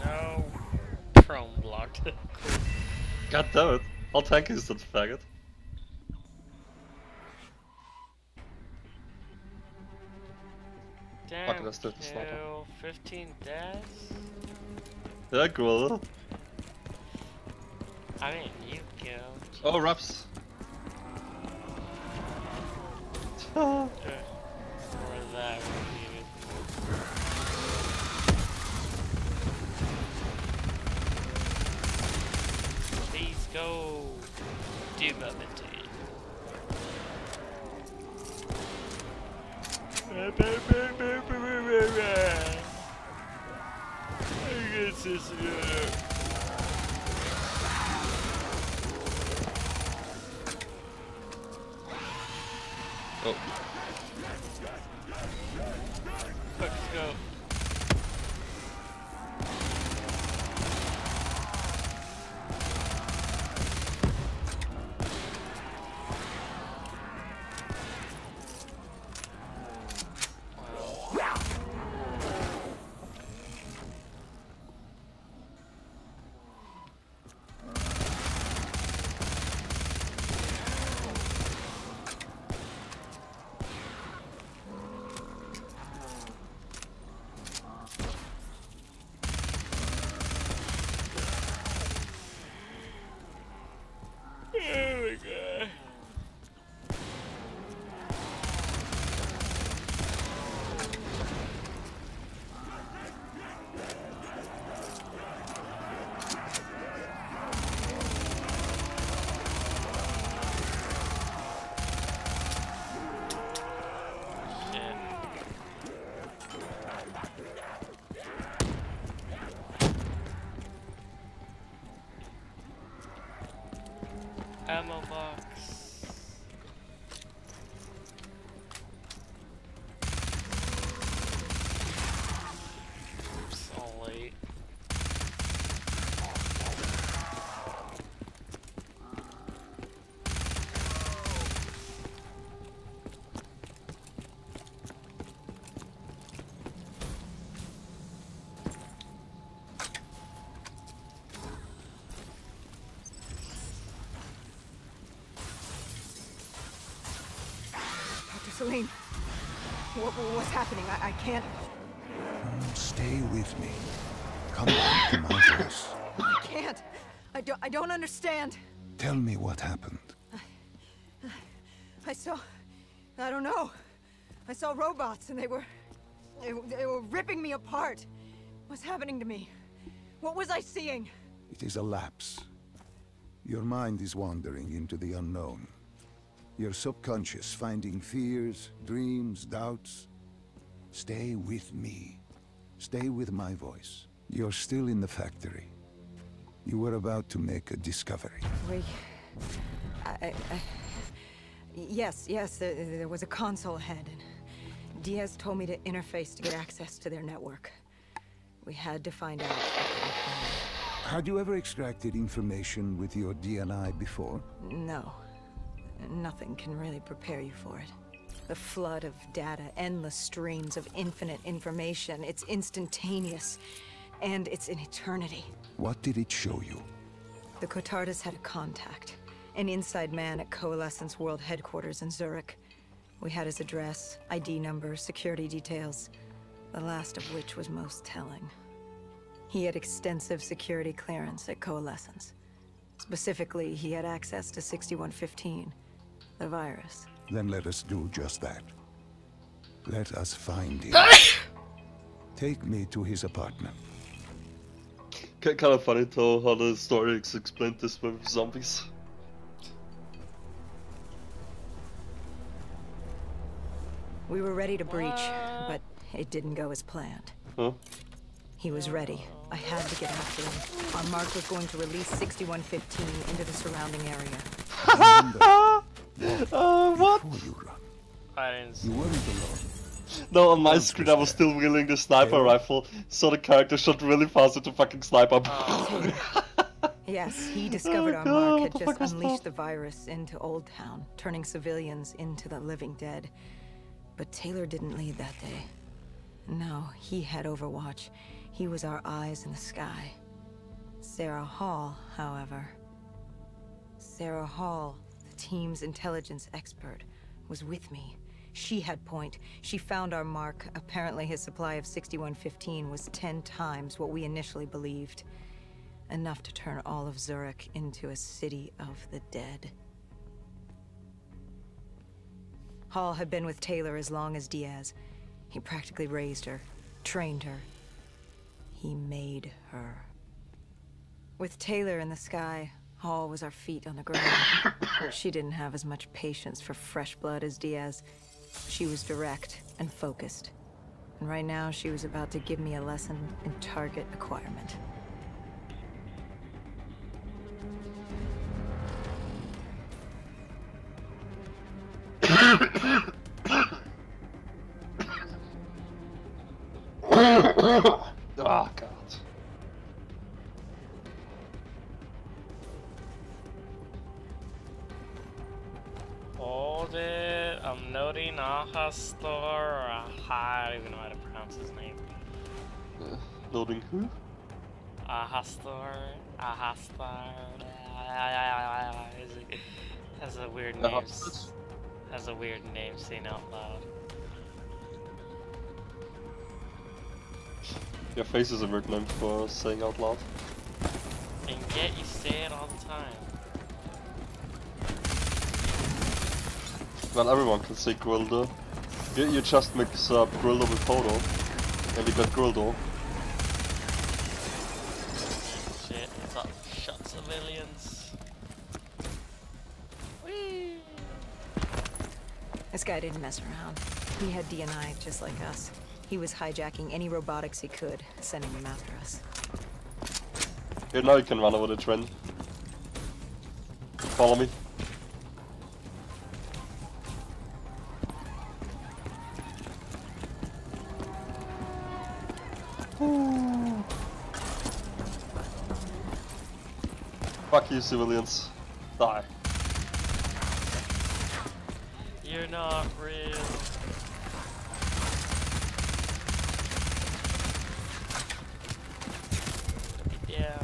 No. Prone blocked. Cool. God damn it. I'll tank you, that faggot. Damn, Fuck, let's do the sniper. kill 15 deaths? Yeah, cool. I mean, you killed. Oh, raps. Or that would be it. Please go. Do ability. Oh. Let's go. Oh my god. Ammo box. So late. Dr. Celine, what's happening? I can't... Stay with me. Come back to my voice. I can't. I don't understand. Tell me what happened. I don't know. I saw robots and they were ripping me apart. What's happening to me? What was I seeing? It is a lapse. Your mind is wandering into the unknown. Your subconscious finding fears, dreams, doubts. Stay with me. Stay with my voice. You're still in the factory. You were about to make a discovery. Yes, there was a console head, and Diaz told me to interface to get access to their network. We had to find out. Had you ever extracted information with your DNI before? No. Nothing can really prepare you for it. The flood of data, endless streams of infinite information, it's instantaneous, and it's an eternity. What did it show you? The Cotardus had a contact. An inside man at Coalescence World Headquarters in Zurich. We had his address, ID number, security details, the last of which was most telling. He had extensive security clearance at Coalescence. Specifically, he had access to 6115, the virus. Then let us do just that. Let us find him. Take me to his apartment. Kind of funny though how the story is explained this way with zombies. We were ready to breach, but it didn't go as planned. Huh? He was ready. I had to get after him. Our mark was going to release 6115 into the surrounding area. What? Before you run, I didn't you weren't alone. No, on my screen I was still wielding the sniper rifle, so the character shot really fast with the fucking sniper. Yes, he discovered our mark had just unleashed the virus into Old Town, turning civilians into the living dead. But Taylor didn't lead that day. No, he had Overwatch. He was our eyes in the sky. Sarah Hall, however. Sarah Hall, the team's intelligence expert, was with me. She had point. She found our mark. Apparently his supply of 6115 was 10 times what we initially believed. Enough to turn all of Zurich into a city of the dead. Hall had been with Taylor as long as Diaz. He practically raised her, trained her. He made her. With Taylor in the sky, Hall was our feet on the ground. She didn't have as much patience for fresh blood as Diaz. She was direct and focused. And right now, she was about to give me a lesson in target acquirement. Oh god. Hold it. I'm noting Ahastor. I don't even know how to pronounce his name. Loading who? Ahastor. Has a weird name. Has a weird name saying out loud. Your face is a weird name for saying out loud. And yet you say it all the time. Well, everyone can say Grildo. You just mix up Grildo with Photo, and you get Grildo. Shit, it's up. Shut civilians. Whee! This guy didn't mess around. He had DNI just like us. He was hijacking any robotics he could, sending them after us. Here, now you can run over the trend. Follow me. Ooh. Fuck you, civilians. Die. You're not real. Yeah.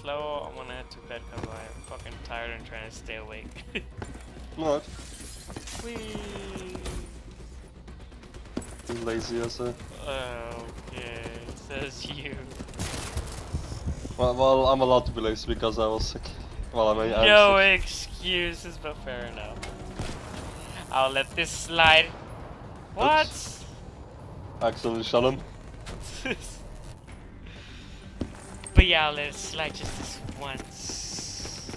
slow, I'm gonna head to bed because I'm fucking tired and trying to stay awake. Alright. Whee! Too lazy as a... Okay, says you. Well, I'm allowed to be lazy because I was sick. Well, I mean, I'm No sick. excuses, but fair enough. I'll let this slide. What? Oops. I accidentally shot him. But yeah, I'll let it slide just this once.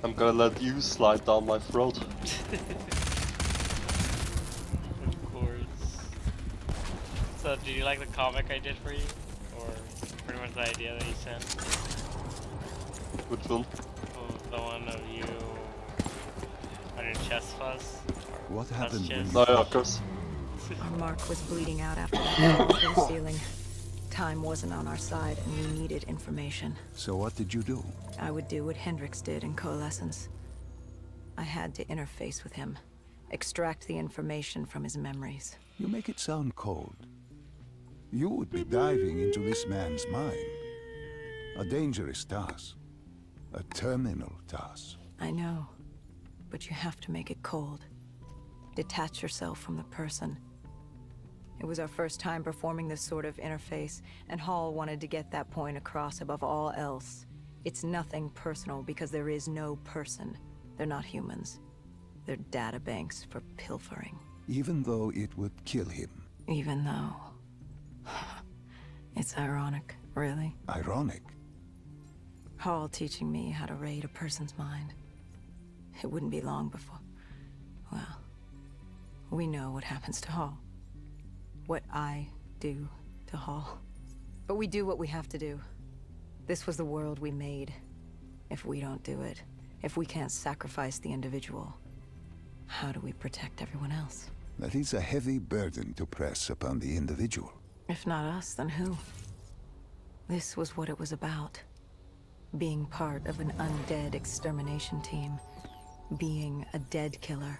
I'm gonna let you slide down my throat. Of course. So, did you like the comic I did for you? Or pretty much the idea that you sent? Which one? The one of you on your chest fuzz? What happened when chest? you Oh yeah, of course. Our mark was bleeding out after that fall through the ceiling. Time wasn't on our side, and we needed information. So what did you do? I would do what Hendrix did in Coalescence. I had to interface with him, extract the information from his memories. You make it sound cold. You would be diving into this man's mind. A dangerous task. A terminal task. I know, but you have to make it cold. Detach yourself from the person. It was our first time performing this sort of interface, and Hall wanted to get that point across above all else. It's nothing personal because there is no person. They're not humans. They're data banks for pilfering. Even though it would kill him. Even though... It's ironic, really. Ironic. Hall teaching me how to raid a person's mind. It wouldn't be long before... Well, we know what happens to Hall. What I do to Hall. But we do what we have to do. This was the world we made. If we don't do it, if we can't sacrifice the individual, how do we protect everyone else? That is a heavy burden to press upon the individual. If not us, then who? This was what it was about. Being part of an undead extermination team. Being a dead killer.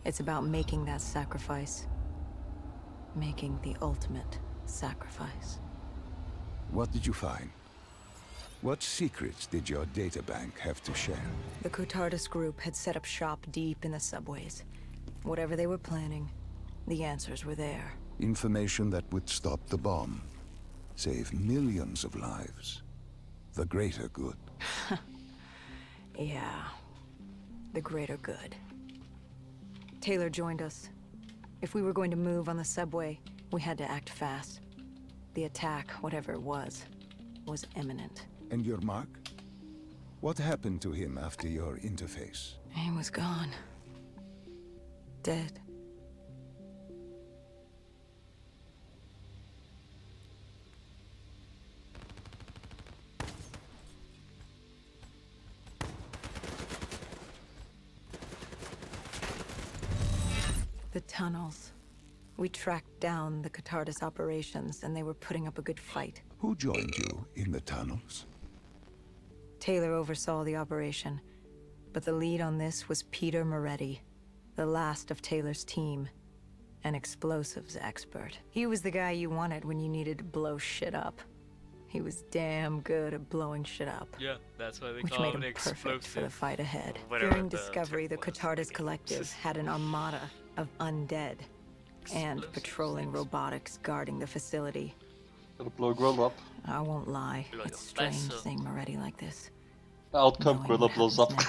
It's about making that sacrifice. Making the ultimate sacrifice. What did you find? What secrets did your databank have to share? The Cotardis group had set up shop deep in the subways. Whatever they were planning, the answers were there. Information that would stop the bomb. Save millions of lives. The greater good. Yeah. The greater good. Taylor joined us. If we were going to move on the subway, we had to act fast. The attack, whatever it was imminent. And your mark? What happened to him after your interface? He was gone. Dead. The tunnels. We tracked down the Cotardis operations, and they were putting up a good fight. Who joined you in the tunnels? Taylor oversaw the operation, but the lead on this was Peter Moretti, the last of Taylor's team, an explosives expert. He was the guy you wanted when you needed to blow shit up. He was damn good at blowing shit up. Yeah, that's why they Which call made it him perfect for the fight ahead. Whatever During the Discovery, the term was. Cotardis Collective had an armada of undead and patrolling robotics guarding the facility. Gotta blow Grill up. I won't lie, Like it's a strange vessel. seeing Moretti like this. Outcome Knowing Grilla what blows up. happens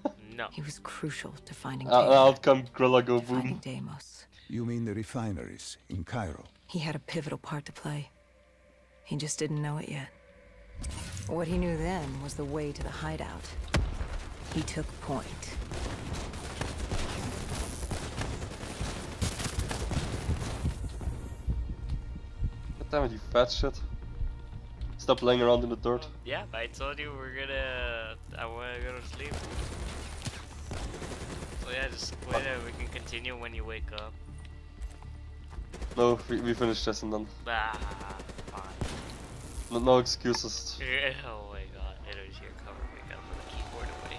next. No. He was crucial to finding Taylor, Outcome Grilla go finding boom. Deimos. You mean the refineries in Cairo? He had a pivotal part to play. He just didn't know it yet. What he knew then was the way to the hideout. He took point. God damn it, you fat shit. Stop laying around in the dirt. Yeah, but I told you I wanna go to sleep. So yeah, just quit it. We can continue when you wake up. No, we finished this and then. Ah, fine. No excuses. Oh my god, it was your cover pick up with the keyboard away.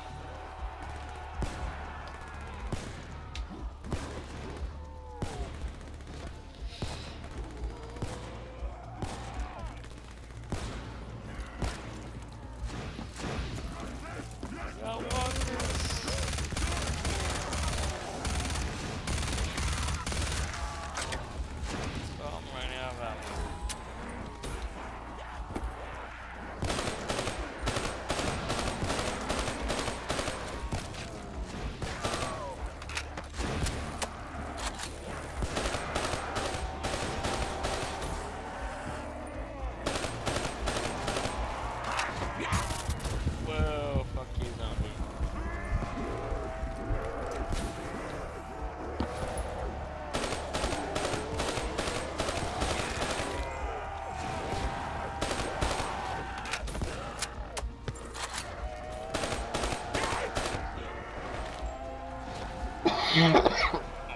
I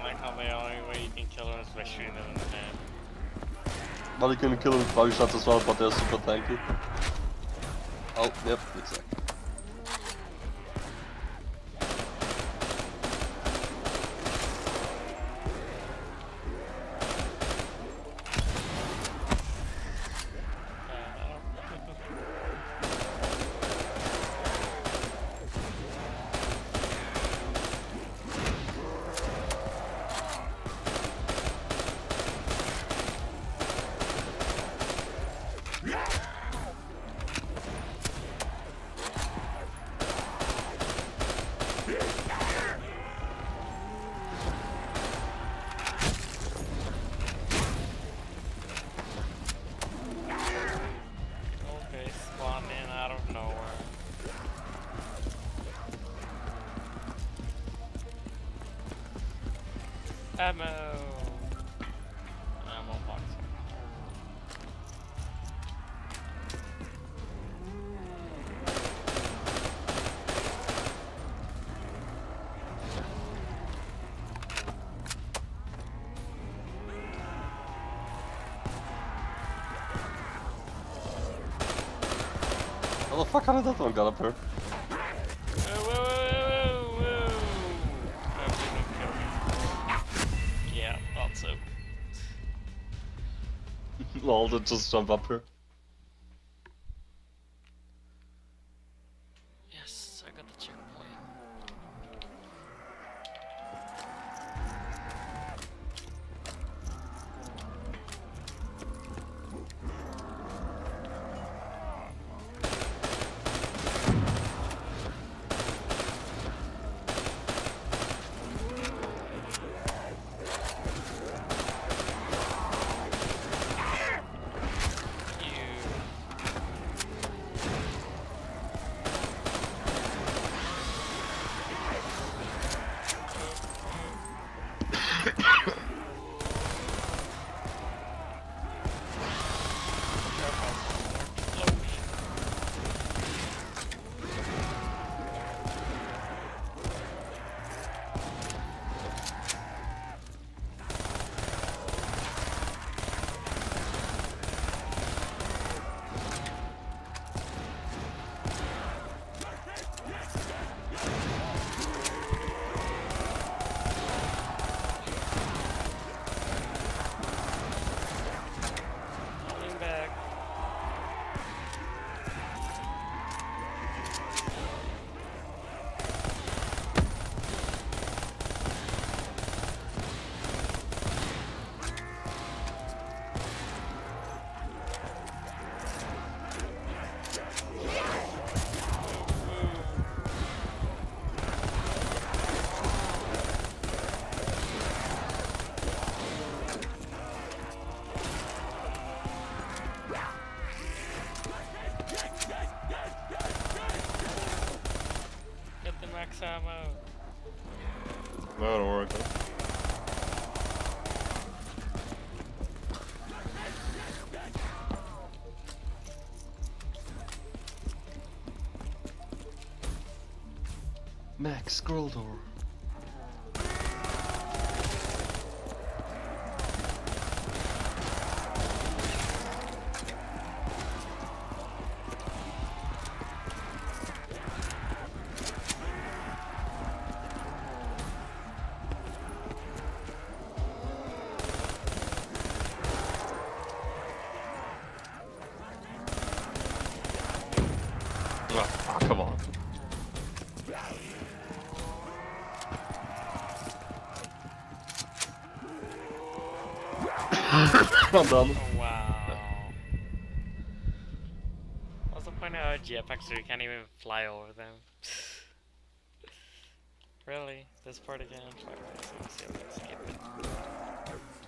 like how the only way you can kill them is by shooting them in the head. Well, you can kill him with body shots as well, but they're super tanky. Oh, yep, exactly. Ammo! Ammo box. How the fuck how did that one get up here? Yeah, also. Lol, did just jump up here. Yes, I got the checkpoint. Ammo. No, don't worry. Max scroll door. Oh, come on. I'm done. Oh, wow. What's the point of jetpacks so you can't even fly over them? Really? This part again? Fuck this. Let's see if I can skip it.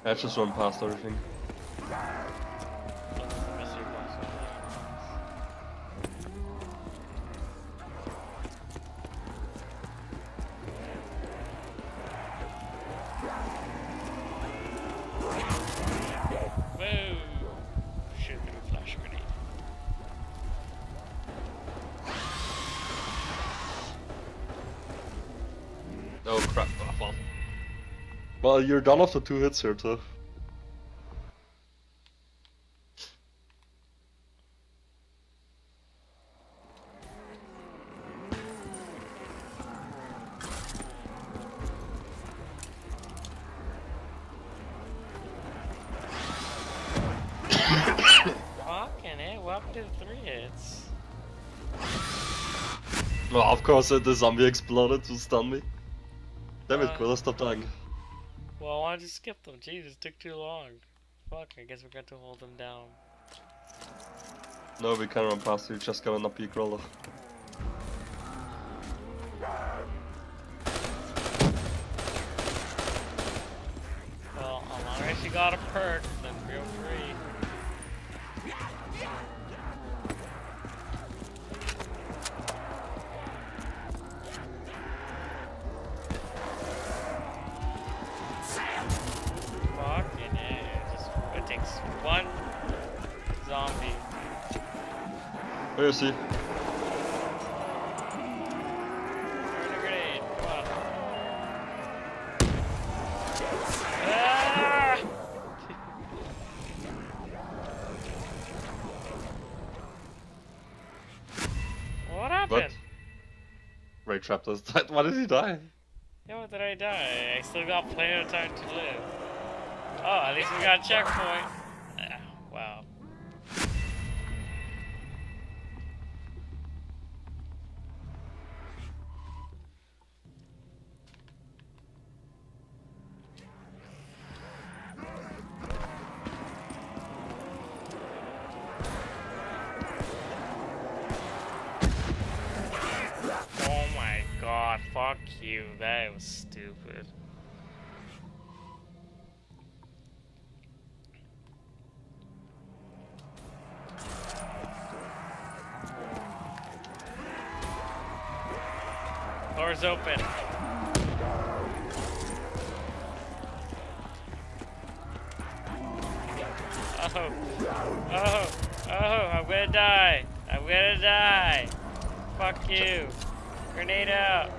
I just run past everything. Mystery box. Whoa! Shoot through flash grenade. Oh crap, oh, well. Well, you're done after 2 hits here too. Fucking it, what happened to the 3 hits? Well, of course the zombie exploded to stun me. Damn it, Quilla, stop dying. Well, why don't you skip them? Jeez, it took too long. Fuck, I guess we got to hold them down. No, we can run past you, just go and not be a crawler. Well, as long as you got a perk, then feel free. Fucking yeah, it takes one zombie. Where is he? Throw the grenade, come on. Ah! What happened? What? Ray trapped us. Why did he die? Yeah, what did I die? I still got plenty of time to live. Oh, at least we got a checkpoint. Ah, wow. Oh my god, fuck you. That was stupid. Door's open. Oh, oh, oh, I'm gonna die. I'm gonna die. Fuck you. Grenade out.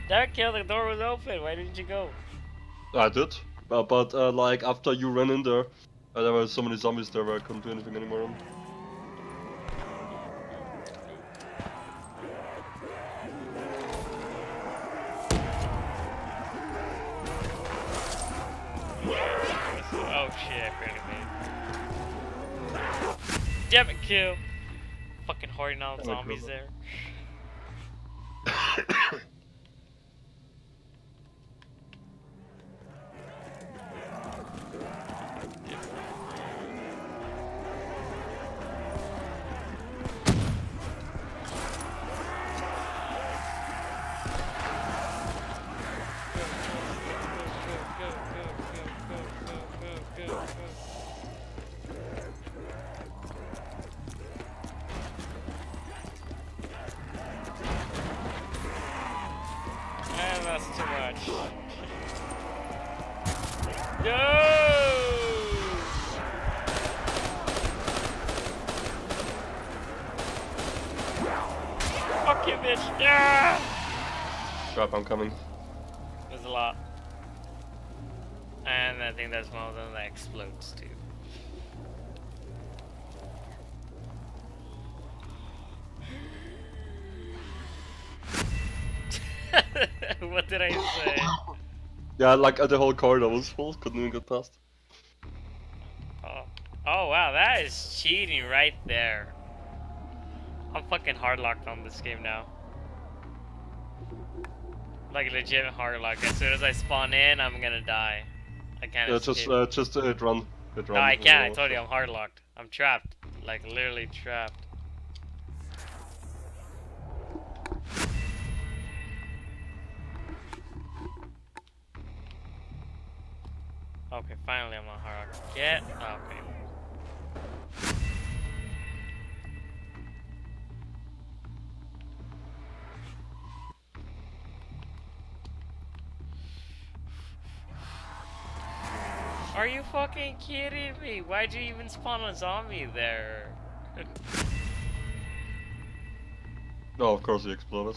That killed, the door was open. Why didn't you go? I did. But like, after you ran in there, there were so many zombies there where I couldn't do anything anymore. Oh shit, I barely made. Damn it, kill. Fucking hoarding all the zombies there. And that's too much. No! Fuck you, bitch! Yeah! Crap, I'm coming. There's a lot. And I think there's one of them that explodes too. What did I say? Yeah, like the whole corridor was full, couldn't even get past. Oh wow, that is cheating right there. I'm fucking hard locked on this game now. Like legit hard lock. As soon as I spawn in, I'm gonna die. I can't escape. Just hit run. Hit run. No, I can't. I told you I'm hard locked. I'm trapped. Like literally trapped. Okay, finally I'm on hard lock. Get okay. Are you fucking kidding me? Why'd you even spawn a zombie there? No, of course he exploded.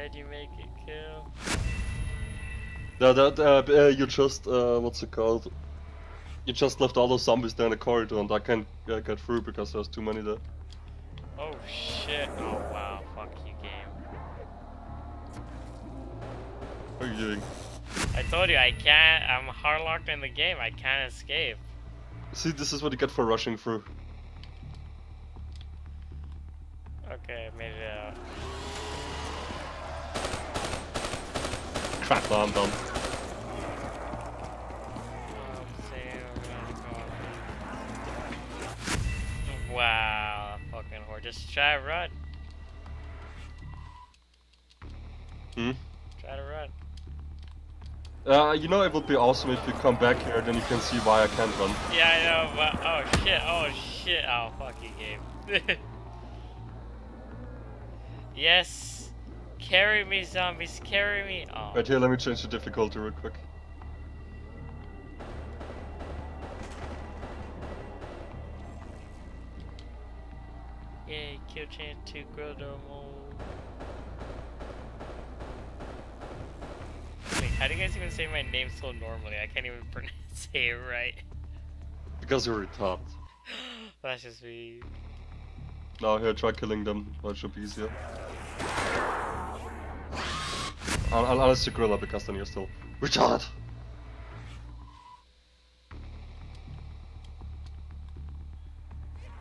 Why'd you make it kill? You just, what's it called? You just left all those zombies there in the corridor and I can't get through because there's too many there. Oh shit. Oh wow, fuck you, game. What are you doing? I told you, I can't, I'm hard locked in the game, I can't escape. See, this is what you get for rushing through. Okay, I made it out. Crap, no, I'm done. Wow, fucking whore. Just try to run. Hmm? Try to run. You know, it would be awesome if you come back here, then you can see why I can't run. Yeah, I know, but oh shit, oh fuck you, game. Yes, carry me, zombies, carry me. Oh. Right here, let me change the difficulty real quick. Yay, kill chain to grow normal. Wait, how do you guys even say my name so normally? I can't even say it right. Because you're retarded. That's just me. Now here, try killing them. That should be easier. Unless you gorilla, because then you're still retarded.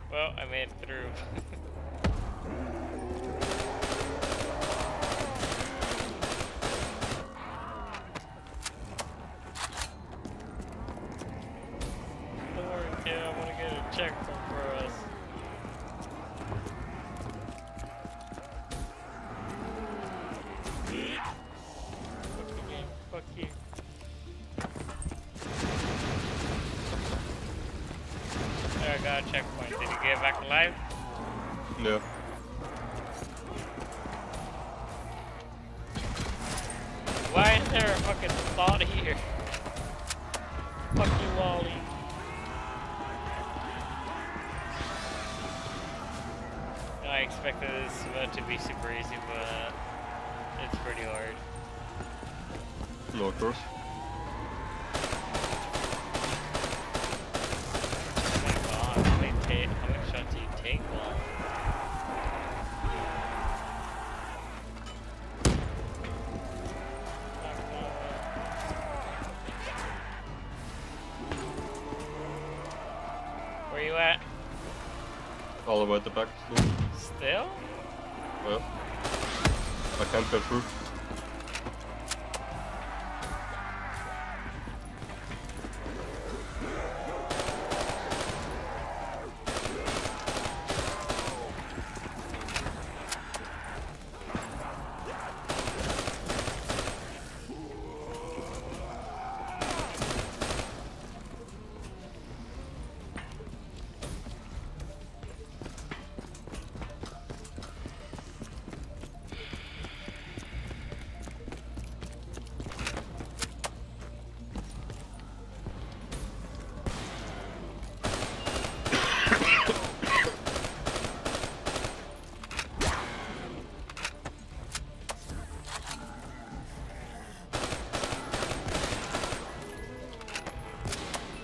Well, I made it through. Don't worry, kid, I'm gonna get a checkpoint for us. Fuck you, game. Fuck you. There, I got a checkpoint. Did you get back alive? No. Why is there a fucking thought here? Fuck you, Wally. I expected this to be super easy, but it's pretty hard. No, of course. Oh my god, how many shots do you take, Wally? Where you at? All the way at the back. Still? Well, I can't get through.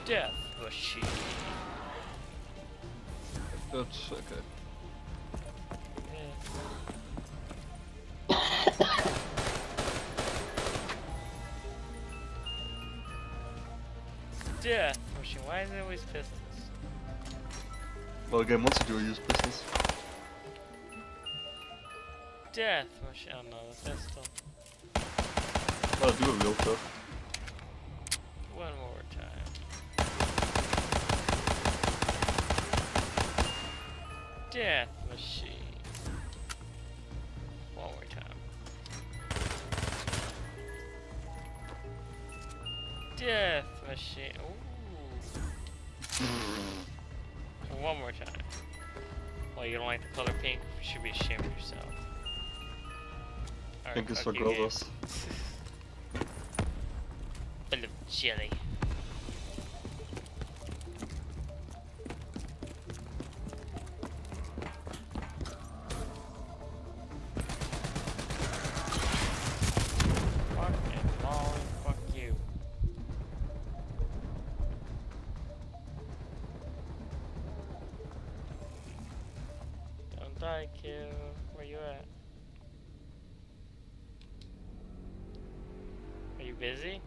Death machine. That's okay. Death machine. Why is it always pistols? Well, again, once you do use business. Death machine. Oh no, the pistol. I'll do a real shot. One more time. Death machine. One more time. Death machine. Ooh. One more time. Well, you don't like the color pink? You should be ashamed of yourself. Alright, Pink is for fuck you, game. girls. Full of jelly. Hi, Q. Where you at? Are you busy?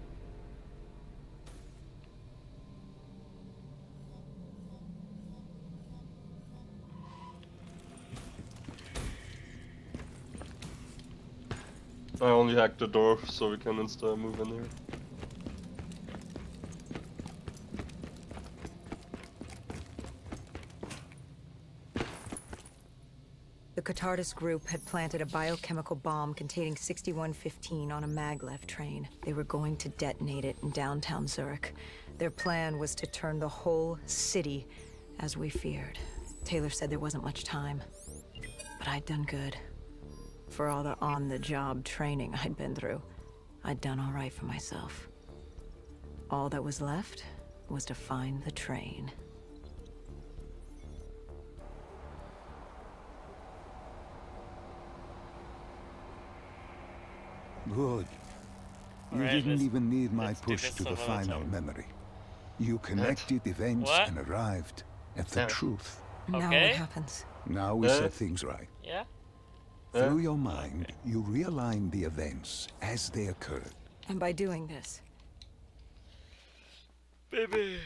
I only hacked the door so we can insta move in here. The Catardus group had planted a biochemical bomb containing 6115 on a maglev train. They were going to detonate it in downtown Zurich. Their plan was to turn the whole city as we feared. Taylor said there wasn't much time, but I'd done good. For all the on-the-job training I'd been through, I'd done all right for myself. All that was left was to find the train. Good. You Alright, didn't let's- even need my let's do push this to the solo final time. memory. You connected events What? and arrived at the Yeah. truth. Now Okay. what happens? Now we set things right. Yeah? Through your mind, you realign the events as they occurred. And by doing this, Baby.